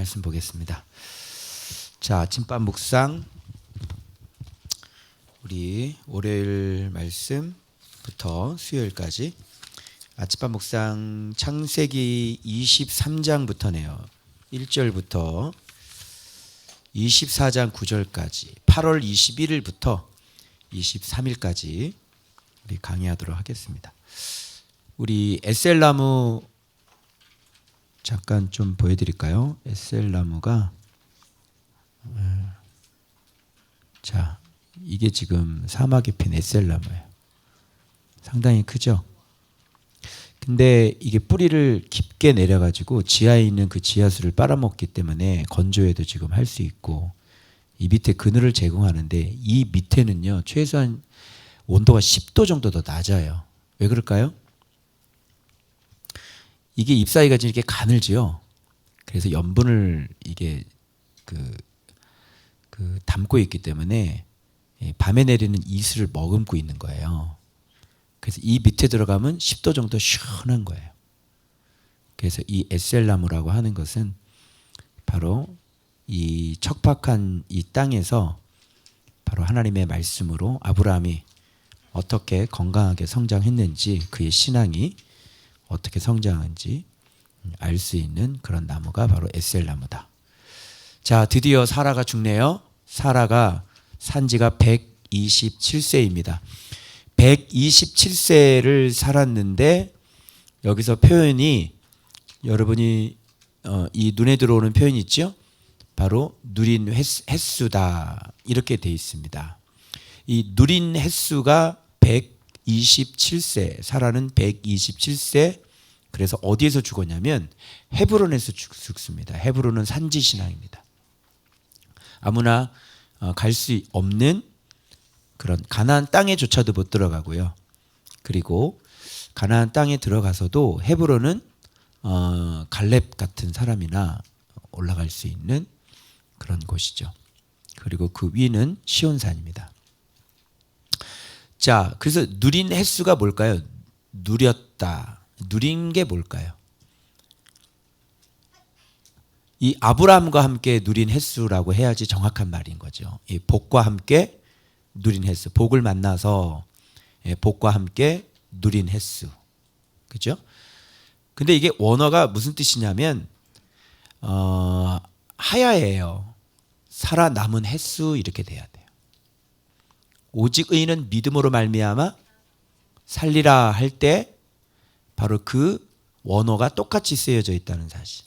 말씀 보겠습니다. 자, 아침밥 묵상 우리 월요일 말씀부터 수요일까지 아침밥 묵상 창세기 23장부터네요. 1절부터 24장 9절까지 8월 21일부터 23일까지 우리 강의하도록 하겠습니다. 우리 에셀나무 잠깐 좀 보여드릴까요? 에셀나무가 자, 이게 지금 사막에 핀 에셀나무예요. 상당히 크죠? 근데 이게 뿌리를 깊게 내려가지고 지하에 있는 그 지하수를 빨아먹기 때문에 건조에도 지금 할 수 있고 이 밑에 그늘을 제공하는데 이 밑에는요 최소한 온도가 10도 정도 더 낮아요. 왜 그럴까요? 이게 잎사귀가 이렇게 가늘지요. 그래서 염분을 이게 담고 있기 때문에 밤에 내리는 이슬을 머금고 있는 거예요. 그래서 이 밑에 들어가면 10도 정도 시원한 거예요. 그래서 이 에셀나무라고 하는 것은 바로 이 척박한 이 땅에서 바로 하나님의 말씀으로 아브라함이 어떻게 건강하게 성장했는지 그의 신앙이 어떻게 성장한지 알 수 있는 그런 나무가 바로 에셀나무다. 자, 드디어 사라가 죽네요. 사라가 산지가 127세입니다. 127세를 살았는데 여기서 표현이 여러분이 이 눈에 들어오는 표현이 있죠? 바로 누린 횟수다 이렇게 돼 있습니다. 이 누린 횟수가 127세, 사라는 127세. 그래서 어디에서 죽었냐면 헤브론에서 죽습니다. 헤브론은 산지 신앙입니다. 아무나 갈 수 없는 그런 가나안 땅에조차도 못 들어가고요. 그리고 가나안 땅에 들어가서도 헤브론은 갈렙 같은 사람이나 올라갈 수 있는 그런 곳이죠. 그리고 그 위는 시온산입니다. 자, 그래서 누린 횟수가 뭘까요? 누렸다. 누린 게 뭘까요? 이 아브라함과 함께 누린 횟수라고 해야지 정확한 말인 거죠. 이 복과 함께 누린 횟수. 복을 만나서 복과 함께 누린 횟수. 그죠? 근데 이게 원어가 무슨 뜻이냐면 하야예요. 살아남은 횟수 이렇게 돼야 돼요. 오직 의인은 믿음으로 말미암아 살리라 할 때 바로 그 원어가 똑같이 쓰여져 있다는 사실.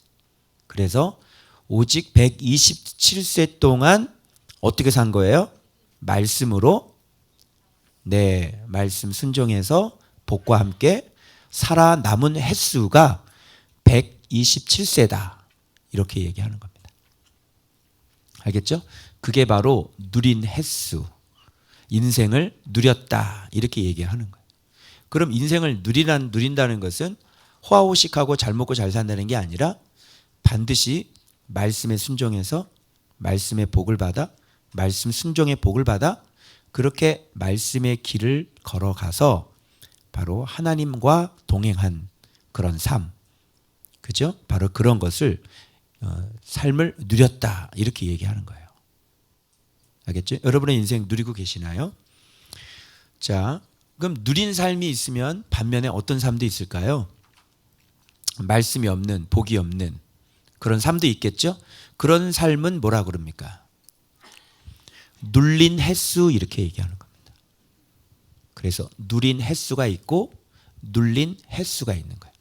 그래서 오직 127세 동안 어떻게 산 거예요? 말씀으로 말씀 순종해서 복과 함께 살아남은 횟수가 127세다. 이렇게 얘기하는 겁니다. 알겠죠? 그게 바로 누린 횟수. 인생을 누렸다. 이렇게 얘기하는 거예요. 그럼 인생을 누린다는 것은 호화호식하고 잘 먹고 잘 산다는 게 아니라 반드시 말씀에 순종해서 말씀의 복을 받아 말씀 순종의 복을 받아 그렇게 말씀의 길을 걸어가서 바로 하나님과 동행한 그런 삶. 그죠? 바로 그런 것을 삶을 누렸다. 이렇게 얘기하는 거예요. 알겠죠? 여러분의 인생 누리고 계시나요? 자, 그럼 누린 삶이 있으면 반면에 어떤 삶도 있을까요? 말씀이 없는, 복이 없는 그런 삶도 있겠죠? 그런 삶은 뭐라 그럽니까? 눌린 횟수 이렇게 얘기하는 겁니다. 그래서 누린 횟수가 있고 눌린 횟수가 있는 거예요.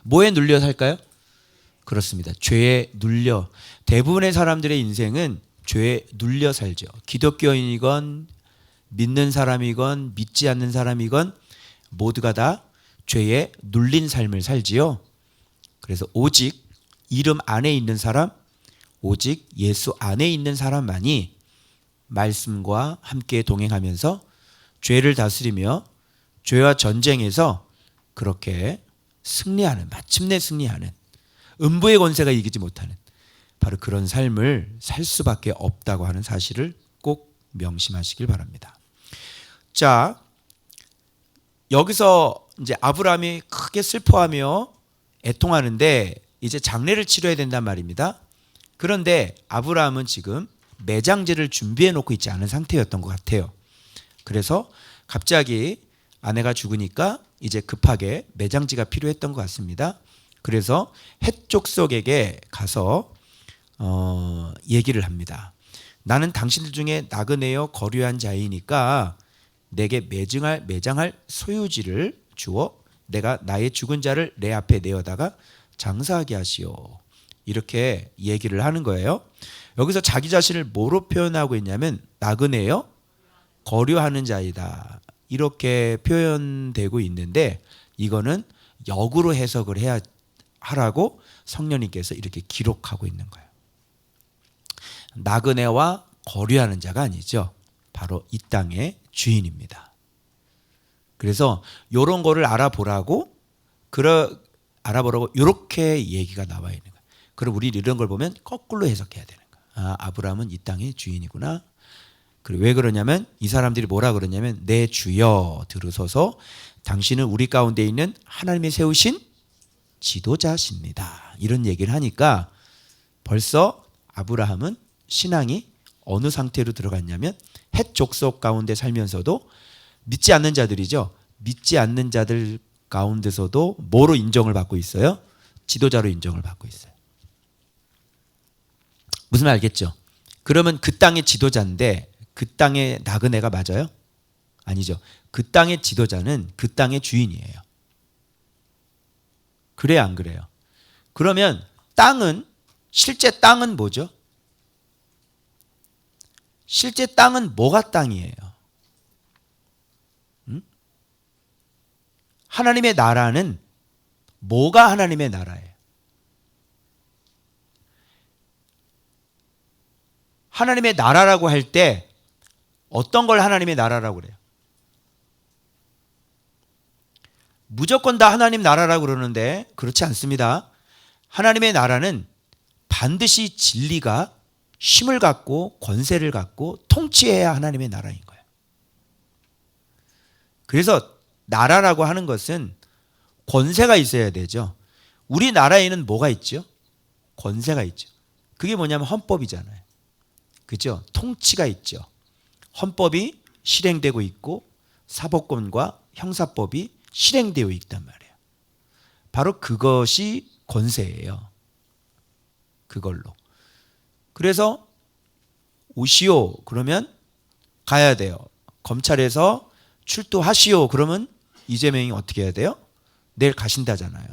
뭐에 눌려 살까요? 그렇습니다. 죄에 눌려. 대부분의 사람들의 인생은 죄에 눌려 살죠. 기독교인이건 믿는 사람이건 믿지 않는 사람이건 모두가 다 죄에 눌린 삶을 살지요. 그래서 오직 이름 안에 있는 사람, 오직 예수 안에 있는 사람만이 말씀과 함께 동행하면서 죄를 다스리며 죄와 전쟁에서 그렇게 승리하는, 마침내 승리하는, 음부의 권세가 이기지 못하는 바로 그런 삶을 살 수밖에 없다고 하는 사실을 꼭 명심하시길 바랍니다. 자, 여기서 이제 아브라함이 크게 슬퍼하며 애통하는데 이제 장례를 치러야 된단 말입니다. 그런데 아브라함은 지금 매장지를 준비해 놓고 있지 않은 상태였던 것 같아요. 그래서 갑자기 아내가 죽으니까 이제 급하게 매장지가 필요했던 것 같습니다. 그래서 헷 족속에게 가서 얘기를 합니다. 나는 당신들 중에 나그네여 거류한 자이니까 내게 매장할 소유지를 주어 내가 나의 죽은 자를 내 앞에 내어다가 장사하게 하시오. 이렇게 얘기를 하는 거예요. 여기서 자기 자신을 뭐로 표현하고 있냐면 나그네여 거류하는 자이다. 이렇게 표현되고 있는데 이거는 역으로 해석을 하라고 성령님께서 이렇게 기록하고 있는 거예요. 나그네와 거류하는 자가 아니죠. 바로 이 땅의 주인입니다. 그래서 이런 거를 알아보라고 이렇게 얘기가 나와 있는 거예요. 그럼 우리 이런 걸 보면 거꾸로 해석해야 되는 거예요. 아브라함은 이 땅의 주인이구나. 그리고 왜 그러냐면 이 사람들이 뭐라 그러냐면 내 주여 들으소서 당신은 우리 가운데 있는 하나님이 세우신 지도자십니다. 이런 얘기를 하니까 벌써 아브라함은 신앙이 어느 상태로 들어갔냐면 헷 족속 가운데 살면서도 믿지 않는 자들이죠. 믿지 않는 자들 가운데서도 뭐로 인정을 받고 있어요? 지도자로 인정을 받고 있어요. 무슨 말 알겠죠? 그러면 그 땅의 지도자인데 그 땅의 나그네가 맞아요? 아니죠. 그 땅의 지도자는 그 땅의 주인이에요. 그래요, 안 그래요? 그러면 실제 땅은 뭐죠? 실제 땅은 뭐가 땅이에요? 하나님의 나라는 뭐가 하나님의 나라예요? 하나님의 나라라고 할 때 어떤 걸 하나님의 나라라고 그래요? 무조건 다 하나님 나라라고 그러는데 그렇지 않습니다. 하나님의 나라는 반드시 진리가 힘을 갖고 권세를 갖고 통치해야 하나님의 나라인 거예요. 그래서 나라라고 하는 것은 권세가 있어야 되죠. 우리나라에는 뭐가 있죠? 권세가 있죠. 그게 뭐냐면 헌법이잖아요. 그죠? 통치가 있죠. 헌법이 실행되고 있고 사법권과 형사법이 실행되어 있단 말이에요. 바로 그것이 권세예요. 그걸로. 그래서 오시오 그러면 가야 돼요. 검찰에서 출두하시오 그러면 이재명이 어떻게 해야 돼요? 내일 가신다잖아요.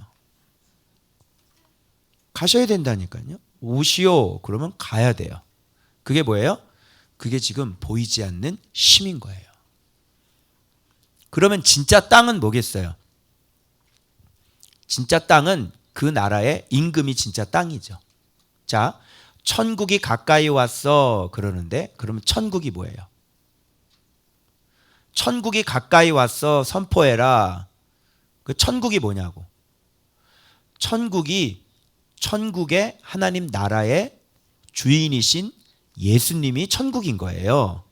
가셔야 된다니까요. 오시오 그러면 가야 돼요. 그게 뭐예요? 그게 지금 보이지 않는 힘인 거예요. 그러면 진짜 땅은 뭐겠어요? 진짜 땅은 그 나라의 임금이 진짜 땅이죠. 자, 천국이 가까이 왔어 그러는데 그러면 천국이 뭐예요? 천국이 가까이 왔어 선포해라. 그 천국이 뭐냐고. 천국의 하나님 나라의 주인이신 예수님이 천국인 거예요.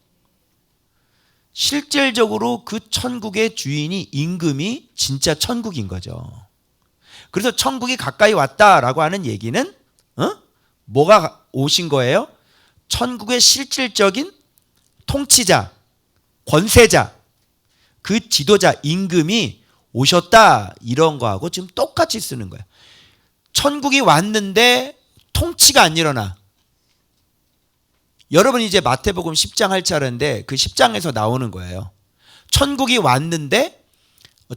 실질적으로 그 천국의 주인이 임금이 진짜 천국인 거죠. 그래서 천국이 가까이 왔다라고 하는 얘기는 뭐가 오신 거예요? 천국의 실질적인 통치자, 권세자, 그 지도자, 임금이 오셨다 이런 거하고 지금 똑같이 쓰는 거예요. 천국이 왔는데 통치가 안 일어나. 여러분 이제 마태복음 10장 할 차례인데 그 10장에서 나오는 거예요. 천국이 왔는데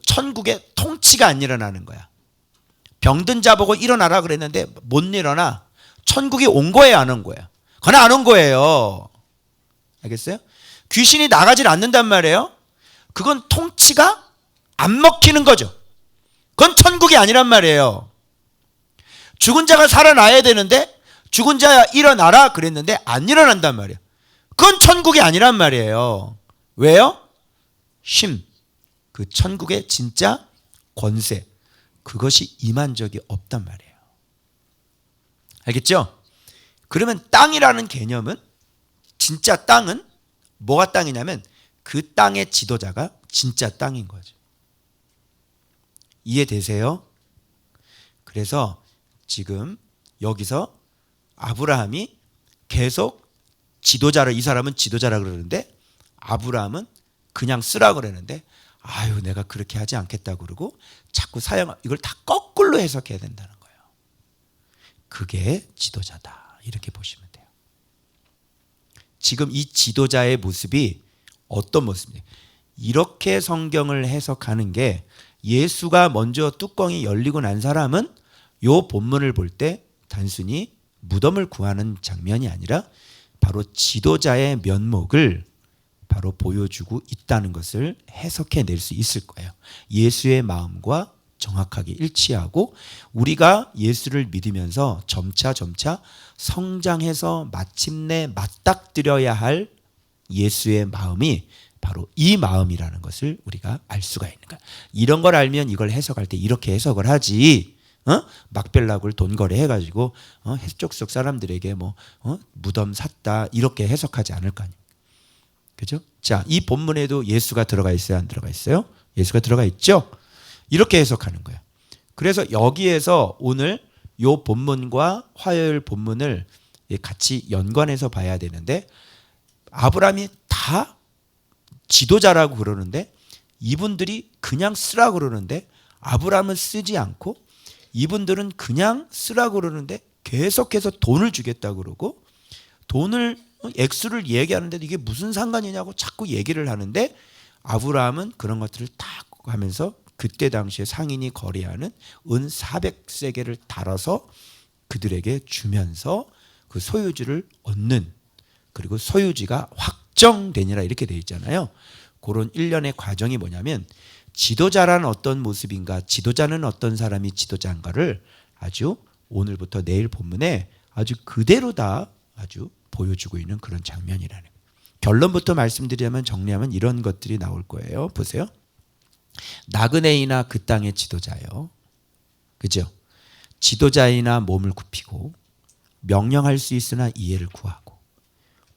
천국에 통치가 안 일어나는 거야. 병든 자 보고 일어나라 그랬는데 못 일어나. 천국이 온 거예요, 안 온 거예요? 그건 안 온 거예요. 알겠어요? 귀신이 나가질 않는단 말이에요. 그건 통치가 안 먹히는 거죠. 그건 천국이 아니란 말이에요. 죽은 자가 살아나야 되는데 죽은 자야 일어나라 그랬는데 안 일어난단 말이에요. 그건 천국이 아니란 말이에요. 왜요? 힘, 그 천국의 진짜 권세, 그것이 임한 적이 없단 말이에요. 알겠죠? 그러면 땅이라는 개념은, 진짜 땅은 뭐가 땅이냐면 그 땅의 지도자가 진짜 땅인 거죠. 이해되세요? 그래서 지금 여기서 아브라함이 계속 지도자를, 이 사람은 지도자라 그러는데 아브라함은 그냥 쓰라 그러는데 아유 내가 그렇게 하지 않겠다 그러고 자꾸 이걸 다 거꾸로 해석해야 된다는 거예요. 그게 지도자다 이렇게 보시면 돼요. 지금 이 지도자의 모습이 어떤 모습이에요? 이렇게 성경을 해석하는 게 예수가 먼저 뚜껑이 열리고 난 사람은 이 본문을 볼 때 단순히 무덤을 구하는 장면이 아니라 바로 지도자의 면목을 바로 보여주고 있다는 것을 해석해낼 수 있을 거예요. 예수의 마음과 정확하게 일치하고 우리가 예수를 믿으면서 점차 성장해서 마침내 맞닥뜨려야 할 예수의 마음이 바로 이 마음이라는 것을 우리가 알 수가 있는 거야. 이런 걸 알면 이걸 해석할 때 이렇게 해석을 하지. 막벨락을 돈 거래해가지고 해쪽 속 사람들에게 무덤 샀다 이렇게 해석하지 않을 거 아니에요. 그죠? 자, 이 본문에도 예수가 들어가 있어요, 안 들어가 있어요? 예수가 들어가 있죠? 이렇게 해석하는 거예요. 그래서 여기에서 오늘 이 본문과 화요일 본문을 같이 연관해서 봐야 되는데 아브라함이 다 지도자라고 그러는데 이분들이 그냥 쓰라고 그러는데 아브라함은 쓰지 않고 이분들은 그냥 쓰라고 그러는데 계속해서 돈을 주겠다고 그러고 돈을 액수를 얘기하는데도 이게 무슨 상관이냐고 자꾸 얘기를 하는데 아브라함은 그런 것들을 다 하면서 그때 당시에 상인이 거래하는 은 400세겔을 달아서 그들에게 주면서 그 소유지를 얻는 그리고 소유지가 확정되니라 이렇게 되어 있잖아요. 그런 일련의 과정이 뭐냐면 지도자란 어떤 모습인가 지도자는 어떤 사람이 지도자인가를 아주 오늘부터 내일 본문에 아주 그대로 다 아주 보여주고 있는 그런 장면이라는 거예요. 결론부터 말씀드리자면 정리하면 이런 것들이 나올 거예요. 보세요. 나그네이나 그 땅의 지도자요. 그죠? 지도자이나 몸을 굽히고 명령할 수 있으나 이해를 구하고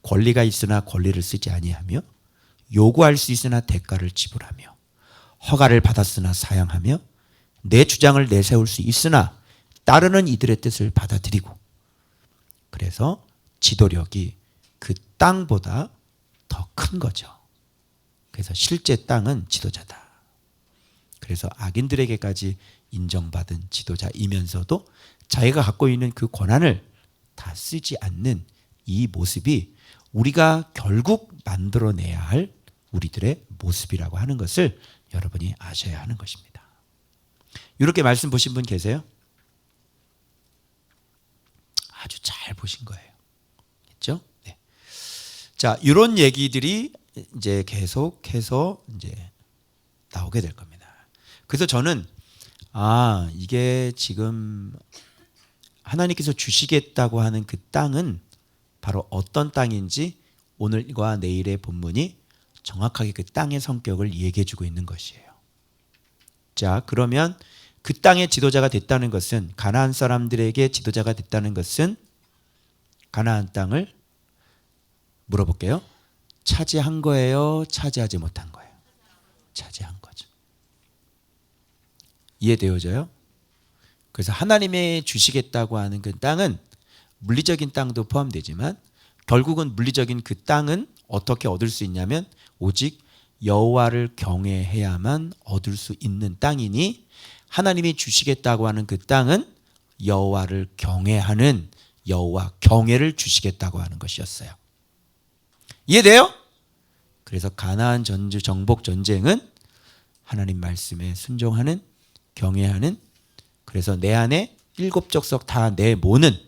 권리가 있으나 권리를 쓰지 아니하며 요구할 수 있으나 대가를 지불하며 허가를 받았으나 사양하며 내 주장을 내세울 수 있으나 따르는 이들의 뜻을 받아들이고 그래서 지도력이 그 땅보다 더 큰 거죠. 그래서 실제 땅은 지도자다. 그래서 악인들에게까지 인정받은 지도자이면서도 자기가 갖고 있는 그 권한을 다 쓰지 않는 이 모습이 우리가 결국 만들어내야 할 우리들의 모습이라고 하는 것을 여러분이 아셔야 하는 것입니다. 이렇게 말씀 보신 분 계세요? 아주 잘 보신 거예요. 그렇죠? 네. 자, 이런 얘기들이 이제 계속해서 이제 나오게 될 겁니다. 그래서 저는 이게 지금 하나님께서 주시겠다고 하는 그 땅은 바로 어떤 땅인지 오늘과 내일의 본문이 정확하게 그 땅의 성격을 얘기해 주고 있는 것이에요. 자, 그러면 그 땅의 지도자가 됐다는 것은 가나안 사람들에게 지도자가 됐다는 것은 가나안 땅을 물어볼게요. 차지한 거예요? 차지하지 못한 거예요? 차지한 거죠. 이해되어져요? 그래서 하나님의 주시겠다고 하는 그 땅은 물리적인 땅도 포함되지만 결국은 물리적인 그 땅은 어떻게 얻을 수 있냐면 오직 여호와를 경외해야만 얻을 수 있는 땅이니 하나님이 주시겠다고 하는 그 땅은 여호와를 경외하는 여호와 경외를 주시겠다고 하는 것이었어요. 이해돼요? 그래서 가나안 전주 정복 전쟁은 하나님 말씀에 순종하는 경외하는 그래서 내 안에 7족속 다 내모는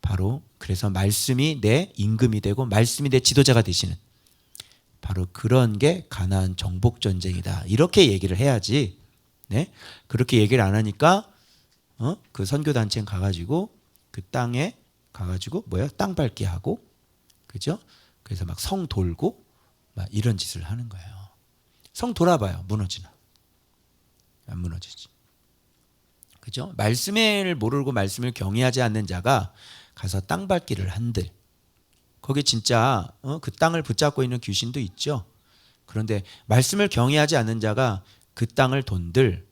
바로 그래서 말씀이 내 임금이 되고 말씀이 내 지도자가 되시는 바로 그런 게 가나안 정복 전쟁이다. 이렇게 얘기를 해야지. 네? 그렇게 얘기를 안 하니까 그 선교 단체 가가지고 그 땅에 가가지고 땅 밟기 하고 그죠? 그래서 막 성 돌고 막 이런 짓을 하는 거예요. 성 돌아봐요. 무너지나? 안 무너지지. 그죠? 말씀을 모르고 말씀을 경외하지 않는 자가 가서 땅 밟기를 한들 거기 진짜 그 땅을 붙잡고 있는 귀신도 있죠. 그런데 말씀을 경외하지 않는 자가 그 땅을 돈들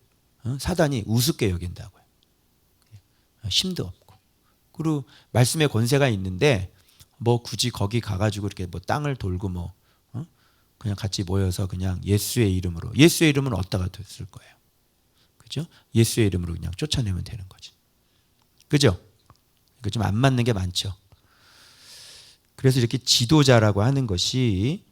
사단이 우습게 여긴다고요. 힘도 없고 그리고 말씀의 권세가 있는데 뭐 굳이 거기 가가지고 이렇게 뭐 땅을 돌고 뭐 그냥 같이 모여서 그냥 예수의 이름으로, 예수의 이름은 어디다가 됐을 거예요. 그죠? 예수의 이름으로 그냥 쫓아내면 되는 거지. 그죠? 그 좀 안 맞는 게 많죠. 그래서 이렇게 지도자라고 하는 것이,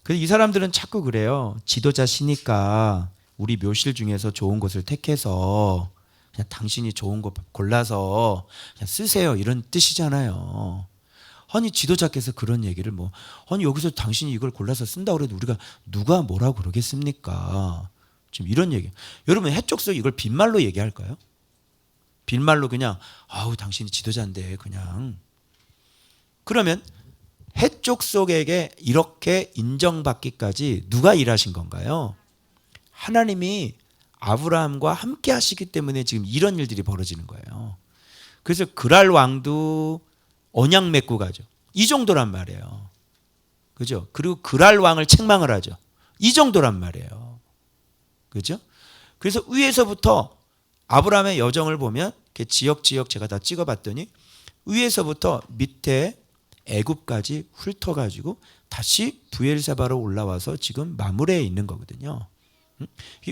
그래서 이 사람들은 자꾸 그래요. 지도자시니까 우리 묘실 중에서 좋은 것을 택해서 그냥 당신이 좋은 거 골라서 그냥 쓰세요, 이런 뜻이잖아요. 아니 지도자께서 그런 얘기를 뭐 아니 여기서 당신이 이걸 골라서 쓴다고 해도 우리가 누가 뭐라고 그러겠습니까? 지금 이런 얘기. 여러분 해쪽속 이걸 빈말로 얘기할까요? 빈말로 그냥 아우 당신이 지도자인데 그냥. 그러면 해쪽속에게 이렇게 인정받기까지 누가 일하신 건가요? 하나님이 아브라함과 함께 하시기 때문에 지금 이런 일들이 벌어지는 거예요. 그래서 그랄 왕도 언약 맺고 가죠. 이 정도란 말이에요. 그죠? 그리고 그랄 왕을 책망을 하죠. 이 정도란 말이에요. 그죠? 그래서 위에서부터 아브라함의 여정을 보면 지역 제가 다 찍어봤더니 위에서부터 밑에 애굽까지 훑어가지고 다시 부엘세바로 올라와서 지금 마무리에 있는 거거든요.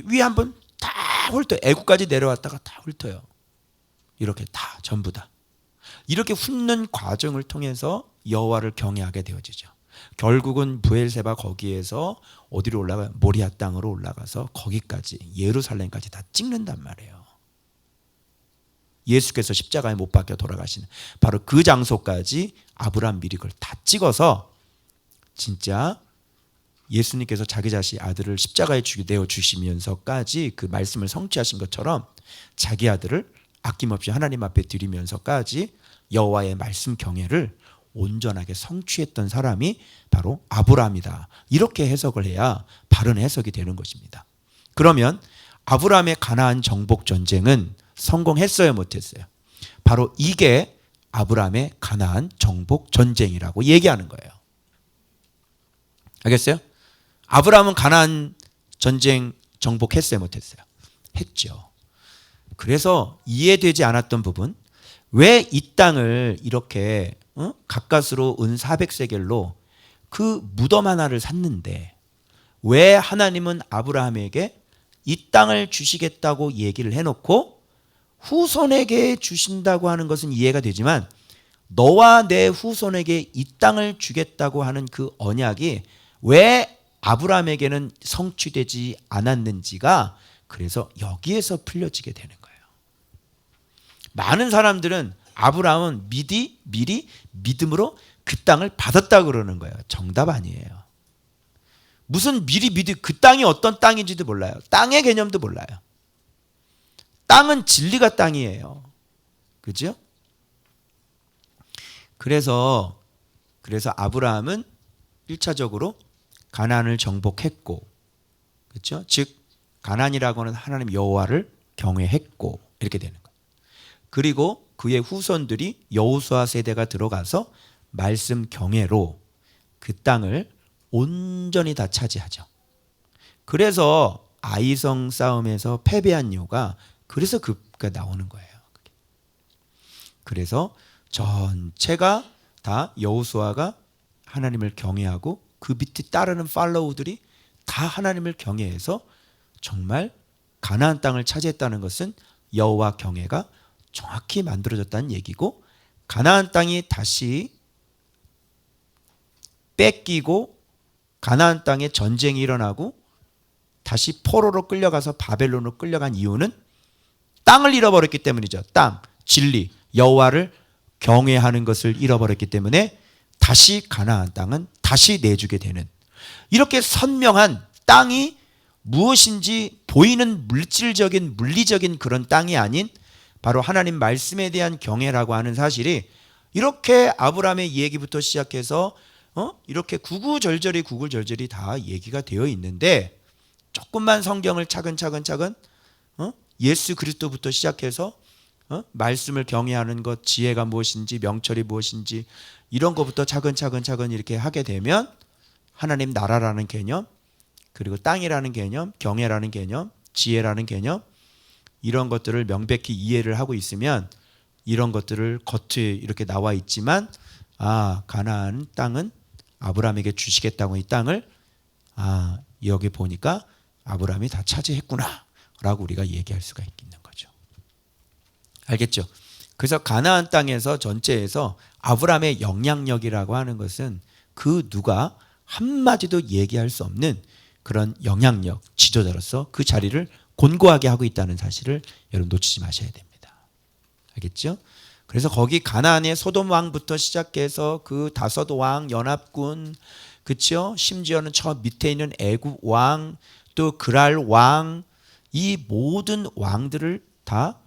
위에 한번 다 훑어, 애굽까지 내려왔다가 다 훑어요. 이렇게 다 전부 다. 이렇게 훑는 과정을 통해서 여호와를 경외하게 되어지죠. 결국은 부엘세바 거기에서 어디로 올라가요? 모리아 땅으로 올라가서 거기까지 예루살렘까지 다 찍는단 말이에요. 예수께서 십자가에 못 박혀 돌아가시는 바로 그 장소까지 아브라함 미리 그걸 다 찍어서 진짜 예수님께서 자기 자신 아들을 십자가에 내어 주시면서까지 그 말씀을 성취하신 것처럼 자기 아들을 아낌없이 하나님 앞에 드리면서까지 여호와의 말씀 경외를 온전하게 성취했던 사람이 바로 아브라함이다. 이렇게 해석을 해야 바른 해석이 되는 것입니다. 그러면 아브라함의 가나안 정복 전쟁은 성공했어요, 못했어요? 바로 이게 아브라함의 가나안 정복 전쟁이라고 얘기하는 거예요. 알겠어요? 아브라함은 가나안 전쟁 정복했어요, 못했어요? 했죠. 그래서 이해되지 않았던 부분, 왜 이 땅을 이렇게 가까스로 은 400세겔로 그 무덤 하나를 샀는데 왜 하나님은 아브라함에게 이 땅을 주시겠다고 얘기를 해놓고 후손에게 주신다고 하는 것은 이해가 되지만 너와 내 후손에게 이 땅을 주겠다고 하는 그 언약이 왜 아브라함에게는 성취되지 않았는지가 그래서 여기에서 풀려지게 되는 거예요. 많은 사람들은 아브라함은 미리 믿음으로 그 땅을 받았다고 그러는 거예요. 정답 아니에요. 무슨 미리 그 땅이 어떤 땅인지도 몰라요. 땅의 개념도 몰라요. 땅은 진리가 땅이에요. 그죠? 그래서 아브라함은 1차적으로 가나안을 정복했고, 그렇죠? 즉 가나안이라고 하는 하나님 여호와를 경외했고 이렇게 되는 거예요. 그리고 그의 후손들이 여호수아 세대가 들어가서 말씀 경외로 그 땅을 온전히 다 차지하죠. 그래서 아이성 싸움에서 패배한 이유가 그래서 그가 나오는 거예요. 그래서 전체가 다 여호수아가 하나님을 경외하고 그 밑에 따르는 팔로우들이 다 하나님을 경외해서 정말 가나안 땅을 차지했다는 것은 여호와 경외가 정확히 만들어졌다는 얘기고, 가나안 땅이 다시 뺏기고 가나안 땅에 전쟁이 일어나고 다시 포로로 끌려가서 바벨론으로 끌려간 이유는 땅을 잃어버렸기 때문이죠. 땅, 진리, 여호와를 경외하는 것을 잃어버렸기 때문에 다시 가나안 땅은 다시 내주게 되는, 이렇게 선명한 땅이 무엇인지 보이는 물질적인 물리적인 그런 땅이 아닌 바로 하나님 말씀에 대한 경외라고 하는 사실이 이렇게 아브라함의 얘기부터 시작해서 이렇게 구구절절히 다 얘기가 되어 있는데, 조금만 성경을 차근차근 예수 그리스도부터 시작해서 말씀을 경외하는 것, 지혜가 무엇인지 명철이 무엇인지 이런 것부터 차근차근 이렇게 하게 되면 하나님 나라라는 개념, 그리고 땅이라는 개념, 경외라는 개념, 지혜라는 개념, 이런 것들을 명백히 이해를 하고 있으면 이런 것들을 겉에 이렇게 나와 있지만 가나안 땅은 아브라함에게 주시겠다고 이 땅을 여기 보니까 아브라함이 다 차지했구나 라고 우리가 얘기할 수가 있는 거죠. 알겠죠? 그래서 가나안 땅에서 전체에서 아브라함의 영향력이라고 하는 것은 그 누가 한마디도 얘기할 수 없는 그런 영향력, 지도자로서 그 자리를 곤고하게 하고 있다는 사실을 여러분 놓치지 마셔야 됩니다. 알겠죠? 그래서 거기 가나안의 소돔 왕부터 시작해서 그 다섯 왕 연합군, 그렇죠? 심지어는 저 밑에 있는 애굽 왕, 또 그랄 왕, 이 모든 왕들을 다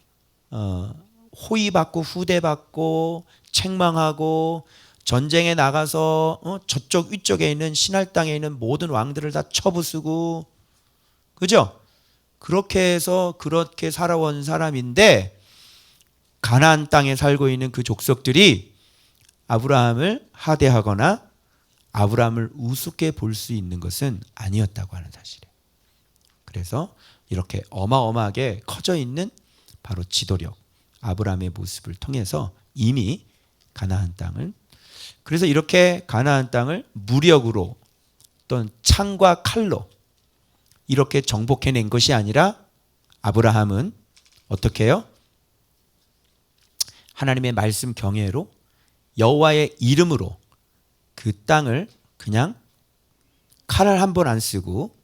호위받고 후대받고 책망하고 전쟁에 나가서 저쪽 위쪽에 있는 신할 땅에 있는 모든 왕들을 다 쳐부수고, 그죠? 그렇게 해서 그렇게 살아온 사람인데 가나안 땅에 살고 있는 그 족속들이 아브라함을 하대하거나 아브라함을 우습게 볼 수 있는 것은 아니었다고 하는 사실이에요. 그래서 이렇게 어마어마하게 커져 있는 바로 지도력, 아브라함의 모습을 통해서 이미 가나안 땅을, 그래서 이렇게 가나안 땅을 무력으로 또는 창과 칼로 이렇게 정복해낸 것이 아니라 아브라함은 어떻게 해요? 하나님의 말씀 경외로 여호와의 이름으로 그 땅을 그냥 칼을 한 번 안 쓰고,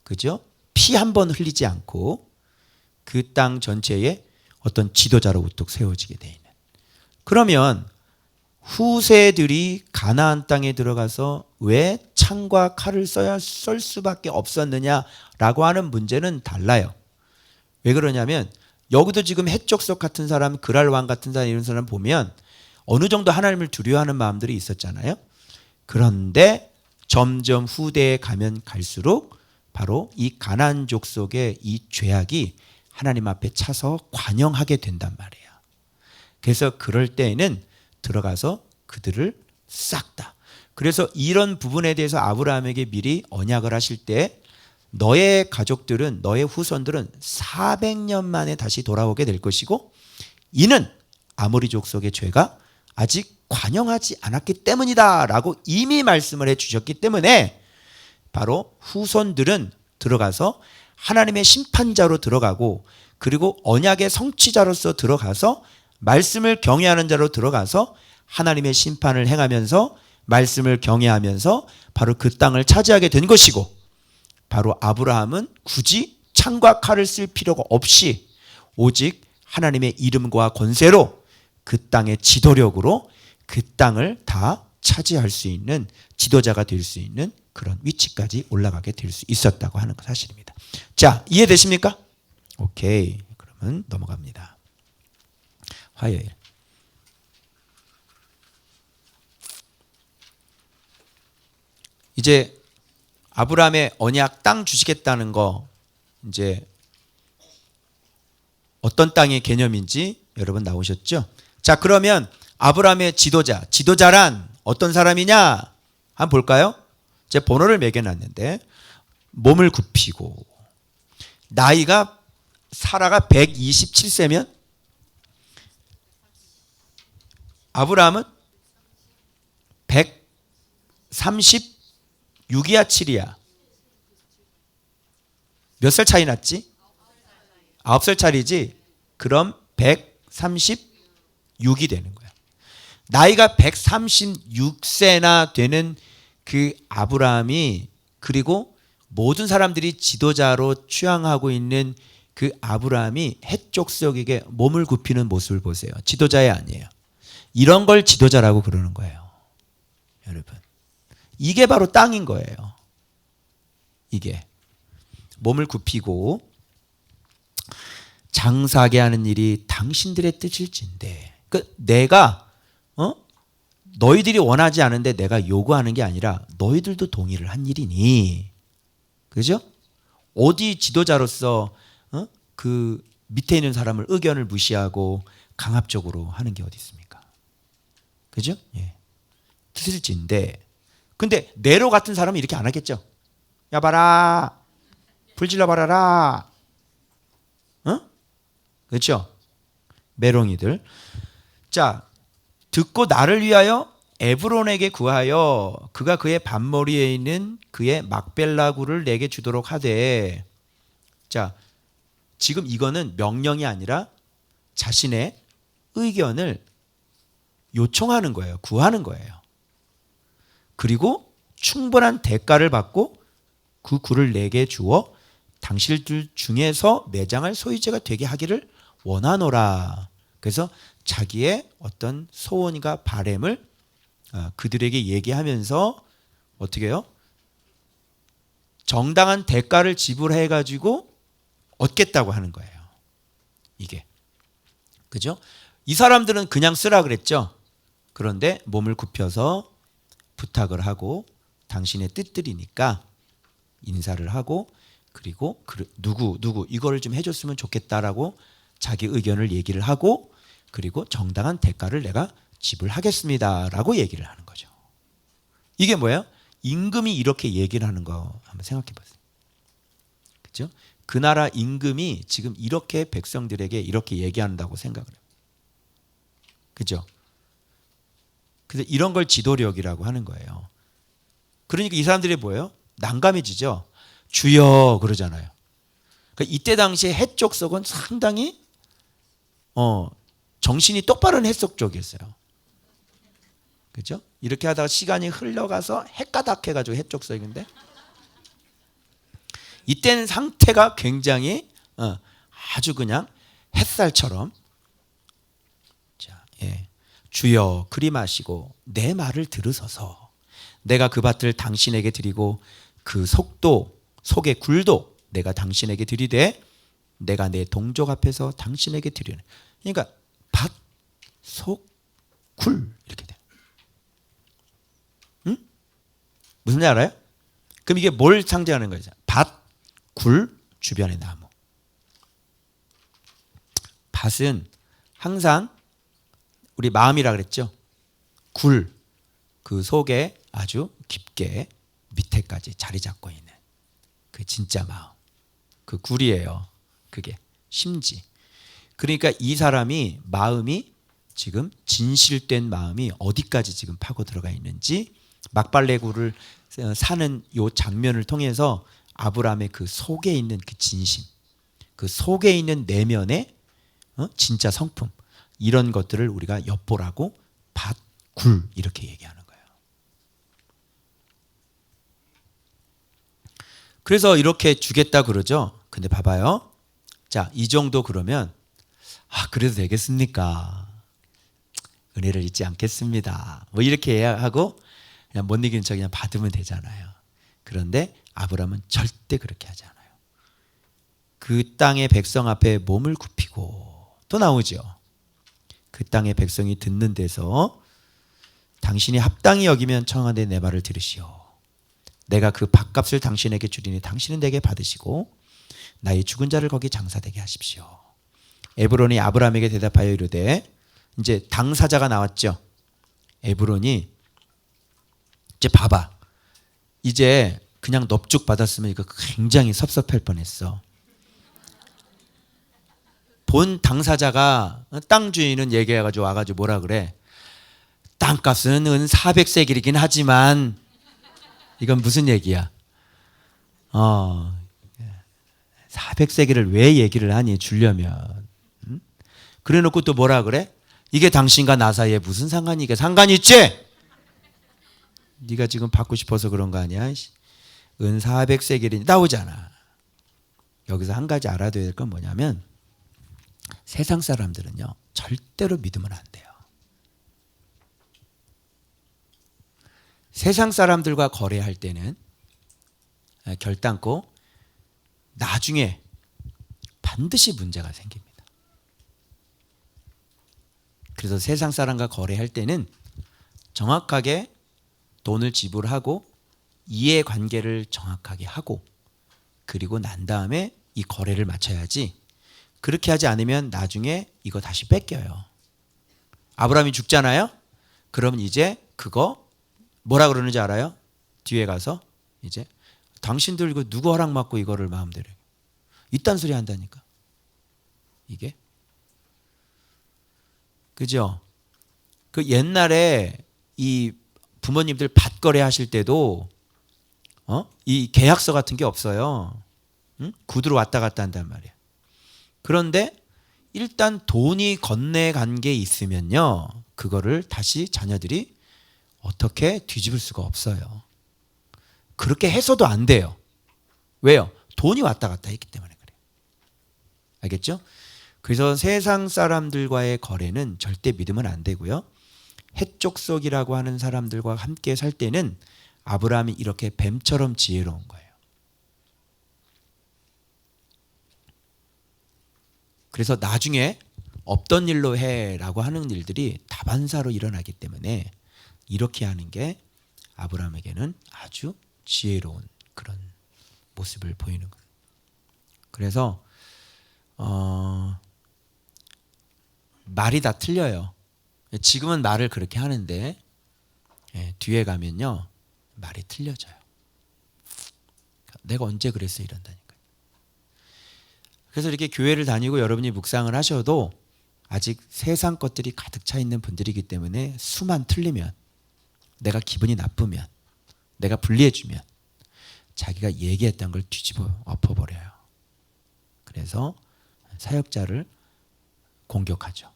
그죠? 피 한 번 흘리지 않고 그 땅 전체에 어떤 지도자로 우뚝 세워지게 돼 있는. 그러면 후세들이 가나안 땅에 들어가서 왜 창과 칼을 쓸 수밖에 없었느냐라고 하는 문제는 달라요. 왜 그러냐면 여기도 지금 헷족속 같은 사람, 그랄 왕 같은 사람, 이런 사람 보면 어느 정도 하나님을 두려워하는 마음들이 있었잖아요. 그런데 점점 후대에 가면 갈수록 바로 이 가나안 족속의 이 죄악이 하나님 앞에 차서 관영하게 된단 말이에요. 그래서 그럴 때에는 들어가서 그들을 싹 다. 그래서 이런 부분에 대해서 아브라함에게 미리 언약을 하실 때 너의 가족들은, 너의 후손들은 400년 만에 다시 돌아오게 될 것이고 이는 아모리 족속의 죄가 아직 관영하지 않았기 때문이다 라고 이미 말씀을 해 주셨기 때문에 바로 후손들은 들어가서 하나님의 심판자로 들어가고, 그리고 언약의 성취자로서 들어가서 말씀을 경외하는 자로 들어가서 하나님의 심판을 행하면서 말씀을 경외하면서 바로 그 땅을 차지하게 된 것이고, 바로 아브라함은 굳이 창과 칼을 쓸 필요가 없이 오직 하나님의 이름과 권세로 그 땅의 지도력으로 그 땅을 다 차지할 수 있는 지도자가 될 수 있는 그런 위치까지 올라가게 될 수 있었다고 하는 사실입니다. 자, 이해되십니까? 오케이. 그러면 넘어갑니다. 화요일. 이제 아브라함의 언약 땅 주시겠다는 거, 이제 어떤 땅의 개념인지 여러분 나오셨죠? 자, 그러면 아브라함의 지도자란 어떤 사람이냐? 한번 볼까요? 제 번호를 매겨놨는데 몸을 굽히고 나이가 사라가 127세면 아브라함은 136이야 7이야? 몇 살 차이 났지? 9살 차이지? 그럼 136이 되는 거야. 나이가 136세나 되는 그 아브라함이, 그리고 모든 사람들이 지도자로 취향하고 있는 그 아브라함이 헷족속에게 몸을 굽히는 모습을 보세요. 지도자에 아니에요. 이런 걸 지도자라고 그러는 거예요. 여러분, 이게 바로 땅인 거예요. 이게 몸을 굽히고 장사하게 하는 일이 당신들의 뜻일진데, 내가 너희들이 원하지 않은데 내가 요구하는 게 아니라 너희들도 동의를 한 일이니, 그죠? 어디 지도자로서 그 밑에 있는 사람을 의견을 무시하고 강압적으로 하는 게 어디 있습니까? 그죠? 예. 뜻일진데, 근데 네로 같은 사람은 이렇게 안 하겠죠? 야 봐라, 불질러 봐라라, 그렇죠? 메롱이들. 자, 듣고 나를 위하여 에브론에게 구하여 그가 그의 밭머리에 있는 그의 막벨라 굴을 내게 주도록 하되. 자, 지금 이거는 명령이 아니라 자신의 의견을 요청하는 거예요. 구하는 거예요. 그리고 충분한 대가를 받고 그 굴을 내게 주어 당신들 중에서 매장할 소유자가 되게 하기를 원하노라. 그래서 자기의 어떤 소원과 바램을 그들에게 얘기하면서 어떻게 해요? 정당한 대가를 지불해 가지고 얻겠다고 하는 거예요. 이게. 그죠? 이 사람들은 그냥 쓰라 그랬죠. 그런데 몸을 굽혀서 부탁을 하고 당신의 뜻들이니까 인사를 하고 그리고 누구 이거를 좀 해줬으면 좋겠다라고 자기 의견을 얘기를 하고 그리고 정당한 대가를 내가 지불하겠습니다라고 얘기를 하는 거죠. 이게 뭐예요? 임금이 이렇게 얘기를 하는 거 한번 생각해 보세요. 그렇죠? 그 나라 임금이 지금 이렇게 백성들에게 이렇게 얘기한다고 생각을 해요. 그죠? 그래서 이런 걸 지도력이라고 하는 거예요. 그러니까 이 사람들이 뭐예요? 난감해지죠. 주여 그러잖아요. 그러니까 이때 당시에 해쪽 속은 상당히 정신이 똑바른 해쪽 쪽이었어요. 그죠? 이렇게 하다가 시간이 흘러가서 해가닥해가지고 해쪽 속인데 이때는 상태가 굉장히 아주 그냥 햇살처럼. 자, 예. 주여 그리 마시고 내 말을 들으소서. 내가 그 밭을 당신에게 드리고 그 속의 굴도 내가 당신에게 드리되 내가 내 동족 앞에서 당신에게 드리는. 그러니까 밭, 속, 굴 이렇게 돼요. 응? 무슨 말 알아요? 그럼 이게 뭘 상징하는 거죠? 밭, 굴, 주변의 나무. 밭은 항상 우리 마음이라 그랬죠. 굴, 그 속에 아주 깊게 밑에까지 자리 잡고 있는 그 진짜 마음. 그 굴이에요. 그게 심지. 그러니까 이 사람이 마음이 지금 진실된 마음이 어디까지 지금 파고 들어가 있는지 막발레 굴을 사는 요 장면을 통해서 아브라함의 그 속에 있는 그 진심, 그 속에 있는 내면의 진짜 성품 이런 것들을 우리가 엿보라고 밭, 굴 이렇게 얘기하는 거예요. 그래서 이렇게 주겠다 그러죠. 근데 봐봐요. 자, 이 정도 그러면 그래도 되겠습니까? 은혜를 잊지 않겠습니다. 뭐 이렇게 하고 그냥 못 이기는 척 그냥 받으면 되잖아요. 그런데 아브라함은 절대 그렇게 하지 않아요. 그 땅의 백성 앞에 몸을 굽히고 또 나오죠. 그 땅의 백성이 듣는 데서 당신이 합당히 여기면 청하되 내 말을 들으시오. 내가 그 밭값을 당신에게 주리니 당신은 내게 받으시고 나의 죽은 자를 거기 장사되게 하십시오. 에브론이 아브라함에게 대답하여 이르되 이제 당사자가 나왔죠. 에브론이 이제 봐봐. 이제 그냥 넙죽 받았으면 이거 굉장히 섭섭할 뻔했어. 본 당사자가 땅 주인은 얘기해가지고 와가지고 뭐라 그래? 땅값은 은 400세겔이긴 하지만 이건 무슨 얘기야? 400세겔을 왜 얘기를 하니 주려면? 그래놓고 또 뭐라 그래? 이게 당신과 나 사이에 무슨 상관이? 이게 상관이 있지? 네가 지금 받고 싶어서 그런 거 아니야? 은 400세겔이 나오잖아. 여기서 한 가지 알아둬야 될 건 뭐냐면 세상 사람들은요 절대로 믿으면 안 돼요. 세상 사람들과 거래할 때는 결단코 나중에 반드시 문제가 생깁니다. 그래서 세상 사람과 거래할 때는 정확하게 돈을 지불하고 이해관계를 정확하게 하고 그리고 난 다음에 이 거래를 마쳐야지. 그렇게 하지 않으면 나중에 이거 다시 뺏겨요. 아브라함이 죽잖아요. 그러면 이제 그거 뭐라 그러는지 알아요? 뒤에 가서 이제 당신들 이거 누구 허락 받고 이거를 마음대로 이딴 소리 한다니까. 이게 그죠? 그 옛날에 이 부모님들 밭거래 하실 때도 이 계약서 같은 게 없어요. 응? 구두로 왔다 갔다 한단 말이에요. 그런데 일단 돈이 건네간 게 있으면요, 그거를 다시 자녀들이 어떻게 뒤집을 수가 없어요. 그렇게 해서도 안 돼요. 왜요? 돈이 왔다 갔다 했기 때문에 그래요. 알겠죠? 그래서 세상 사람들과의 거래는 절대 믿으면 안 되고요. 헷족속이라고 하는 사람들과 함께 살 때는 아브라함이 이렇게 뱀처럼 지혜로운 거예요. 그래서 나중에 없던 일로 해라고 하는 일들이 다반사로 일어나기 때문에 이렇게 하는 게 아브라함에게는 아주 지혜로운 그런 모습을 보이는 거예요. 그래서 말이 다 틀려요. 지금은 말을 그렇게 하는데 뒤에 가면요, 말이 틀려져요. 내가 언제 그랬어 이런다니까요. 그래서 이렇게 교회를 다니고 여러분이 묵상을 하셔도 아직 세상 것들이 가득 차 있는 분들이기 때문에 수만 틀리면, 내가 기분이 나쁘면, 내가 불리해주면 자기가 얘기했던 걸 뒤집어 엎어버려요. 그래서 사역자를 공격하죠.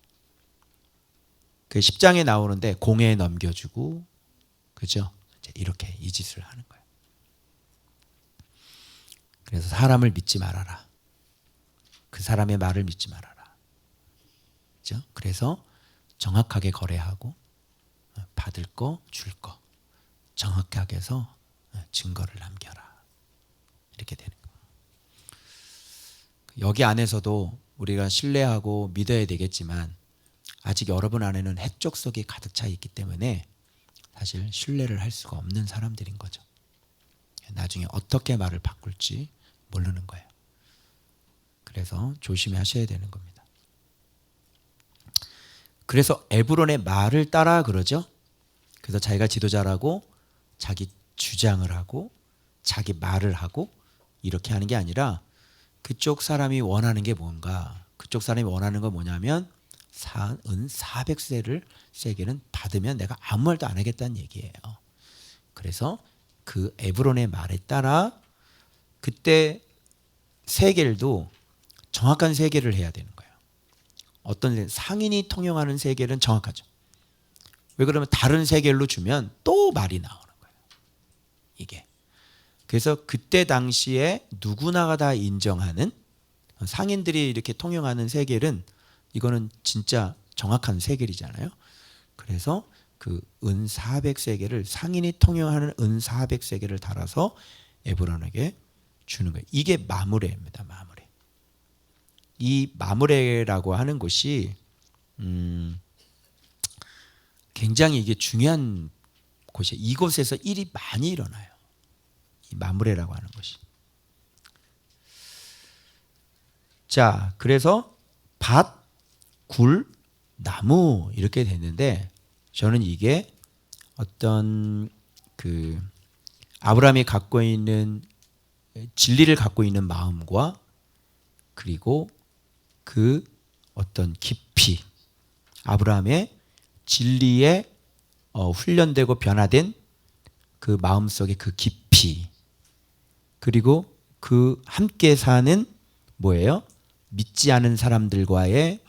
그 10장에 나오는데 공에 넘겨주고, 그죠? 이렇게 이 짓을 하는 거예요. 그래서 사람을 믿지 말아라. 그 사람의 말을 믿지 말아라. 그죠? 그래서 정확하게 거래하고 받을 거, 줄 거 정확하게 해서 증거를 남겨라. 이렇게 되는 거예요. 여기 안에서도 우리가 신뢰하고 믿어야 되겠지만 아직 여러분 안에는 헷족속이 가득 차 있기 때문에 사실 신뢰를 할 수가 없는 사람들인 거죠. 나중에 어떻게 말을 바꿀지 모르는 거예요. 그래서 조심히 하셔야 되는 겁니다. 그래서 에브론의 말을 따라 그러죠. 그래서 자기가 지도자라고 자기 주장을 하고 자기 말을 하고 이렇게 하는 게 아니라 그쪽 사람이 원하는 게 뭔가, 그쪽 사람이 원하는 건 뭐냐면 은 400세겔은 받으면 내가 아무 말도 안 하겠다는 얘기예요. 그래서 그 에브론의 말에 따라 그때 세겔도 정확한 세겔을 해야 되는 거예요. 어떤 상인이 통용하는 세겔은 정확하죠. 왜 그러면 다른 세겔로 주면 또 말이 나오는 거예요. 이게. 그래서 그때 당시에 누구나가 다 인정하는, 상인들이 이렇게 통용하는 세겔은 이거는 진짜 정확한 세겔이잖아요. 그래서 그 은 400세겔을 상인이 통용하는 은 400세겔을 달아서 에브론에게 주는 거예요. 이게 마므레입니다. 마므레. 이 마므레라고 하는 것이 굉장히 이게 중요한 곳이에요. 이곳에서 일이 많이 일어나요. 이 마므레라고 하는 것이. 자, 그래서 밭, 굴, 나무 이렇게 됐는데 저는 이게 어떤 그 아브라함이 갖고 있는 진리를 갖고 있는 마음과 그리고 그 어떤 깊이, 아브라함의 진리에 훈련되고 변화된 그 마음속의 그 깊이, 그리고 그 함께 사는 뭐예요? 믿지 않은 사람들과의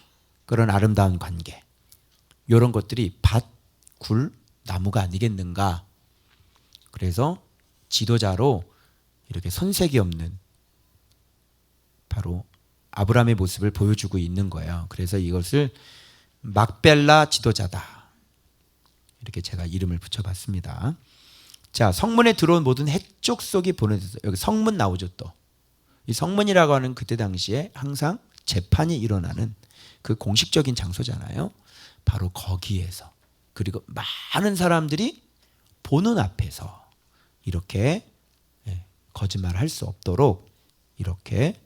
그런 아름다운 관계, 이런 것들이 밭, 굴, 나무가 아니겠는가. 그래서 지도자로 이렇게 손색이 없는 바로 아브라함의 모습을 보여주고 있는 거예요. 그래서 이것을 막벨라 지도자다, 이렇게 제가 이름을 붙여봤습니다. 자, 성문에 들어온 모든 헷족속이 보내져서, 여기 성문 나오죠. 또 이 성문이라고 하는 그때 당시에 항상 재판이 일어나는 그 공식적인 장소잖아요. 바로 거기에서, 그리고 많은 사람들이 보는 앞에서 이렇게 거짓말을 할 수 없도록 이렇게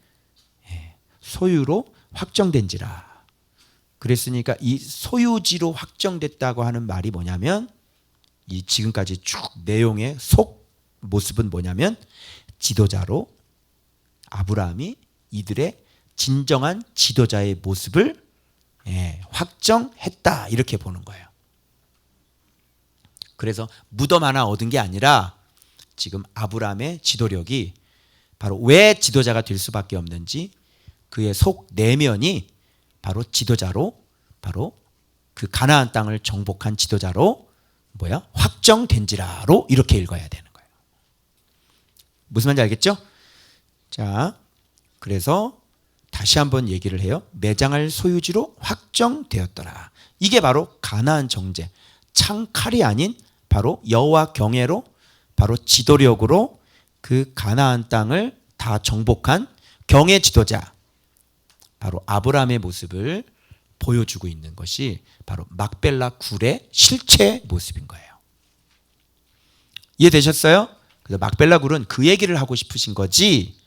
소유로 확정된지라. 그랬으니까 이 소유지로 확정됐다고 하는 말이 뭐냐면, 이 지금까지 쭉 내용의 속 모습은 뭐냐면, 지도자로 아브라함이 이들의 진정한 지도자의 모습을 확정했다, 이렇게 보는 거예요. 그래서 무덤 하나 얻은 게 아니라 지금 아브라함의 지도력이 바로 왜 지도자가 될 수밖에 없는지 그의 속 내면이 바로 지도자로, 바로 그 가나안 땅을 정복한 지도자로 확정된지라로 이렇게 읽어야 되는 거예요. 무슨 말인지 알겠죠? 자, 그래서 다시 한번 얘기를 해요. 매장할 소유지로 확정되었더라. 이게 바로 가나안 정제, 창칼이 아닌 바로 여호와 경외로, 바로 지도력으로 그 가나안 땅을 다 정복한 경외 지도자, 바로 아브라함의 모습을 보여주고 있는 것이 바로 막벨라 굴의 실체 모습인 거예요. 이해되셨어요? 그래서 막벨라 굴은 그 얘기를 하고 싶으신 거지,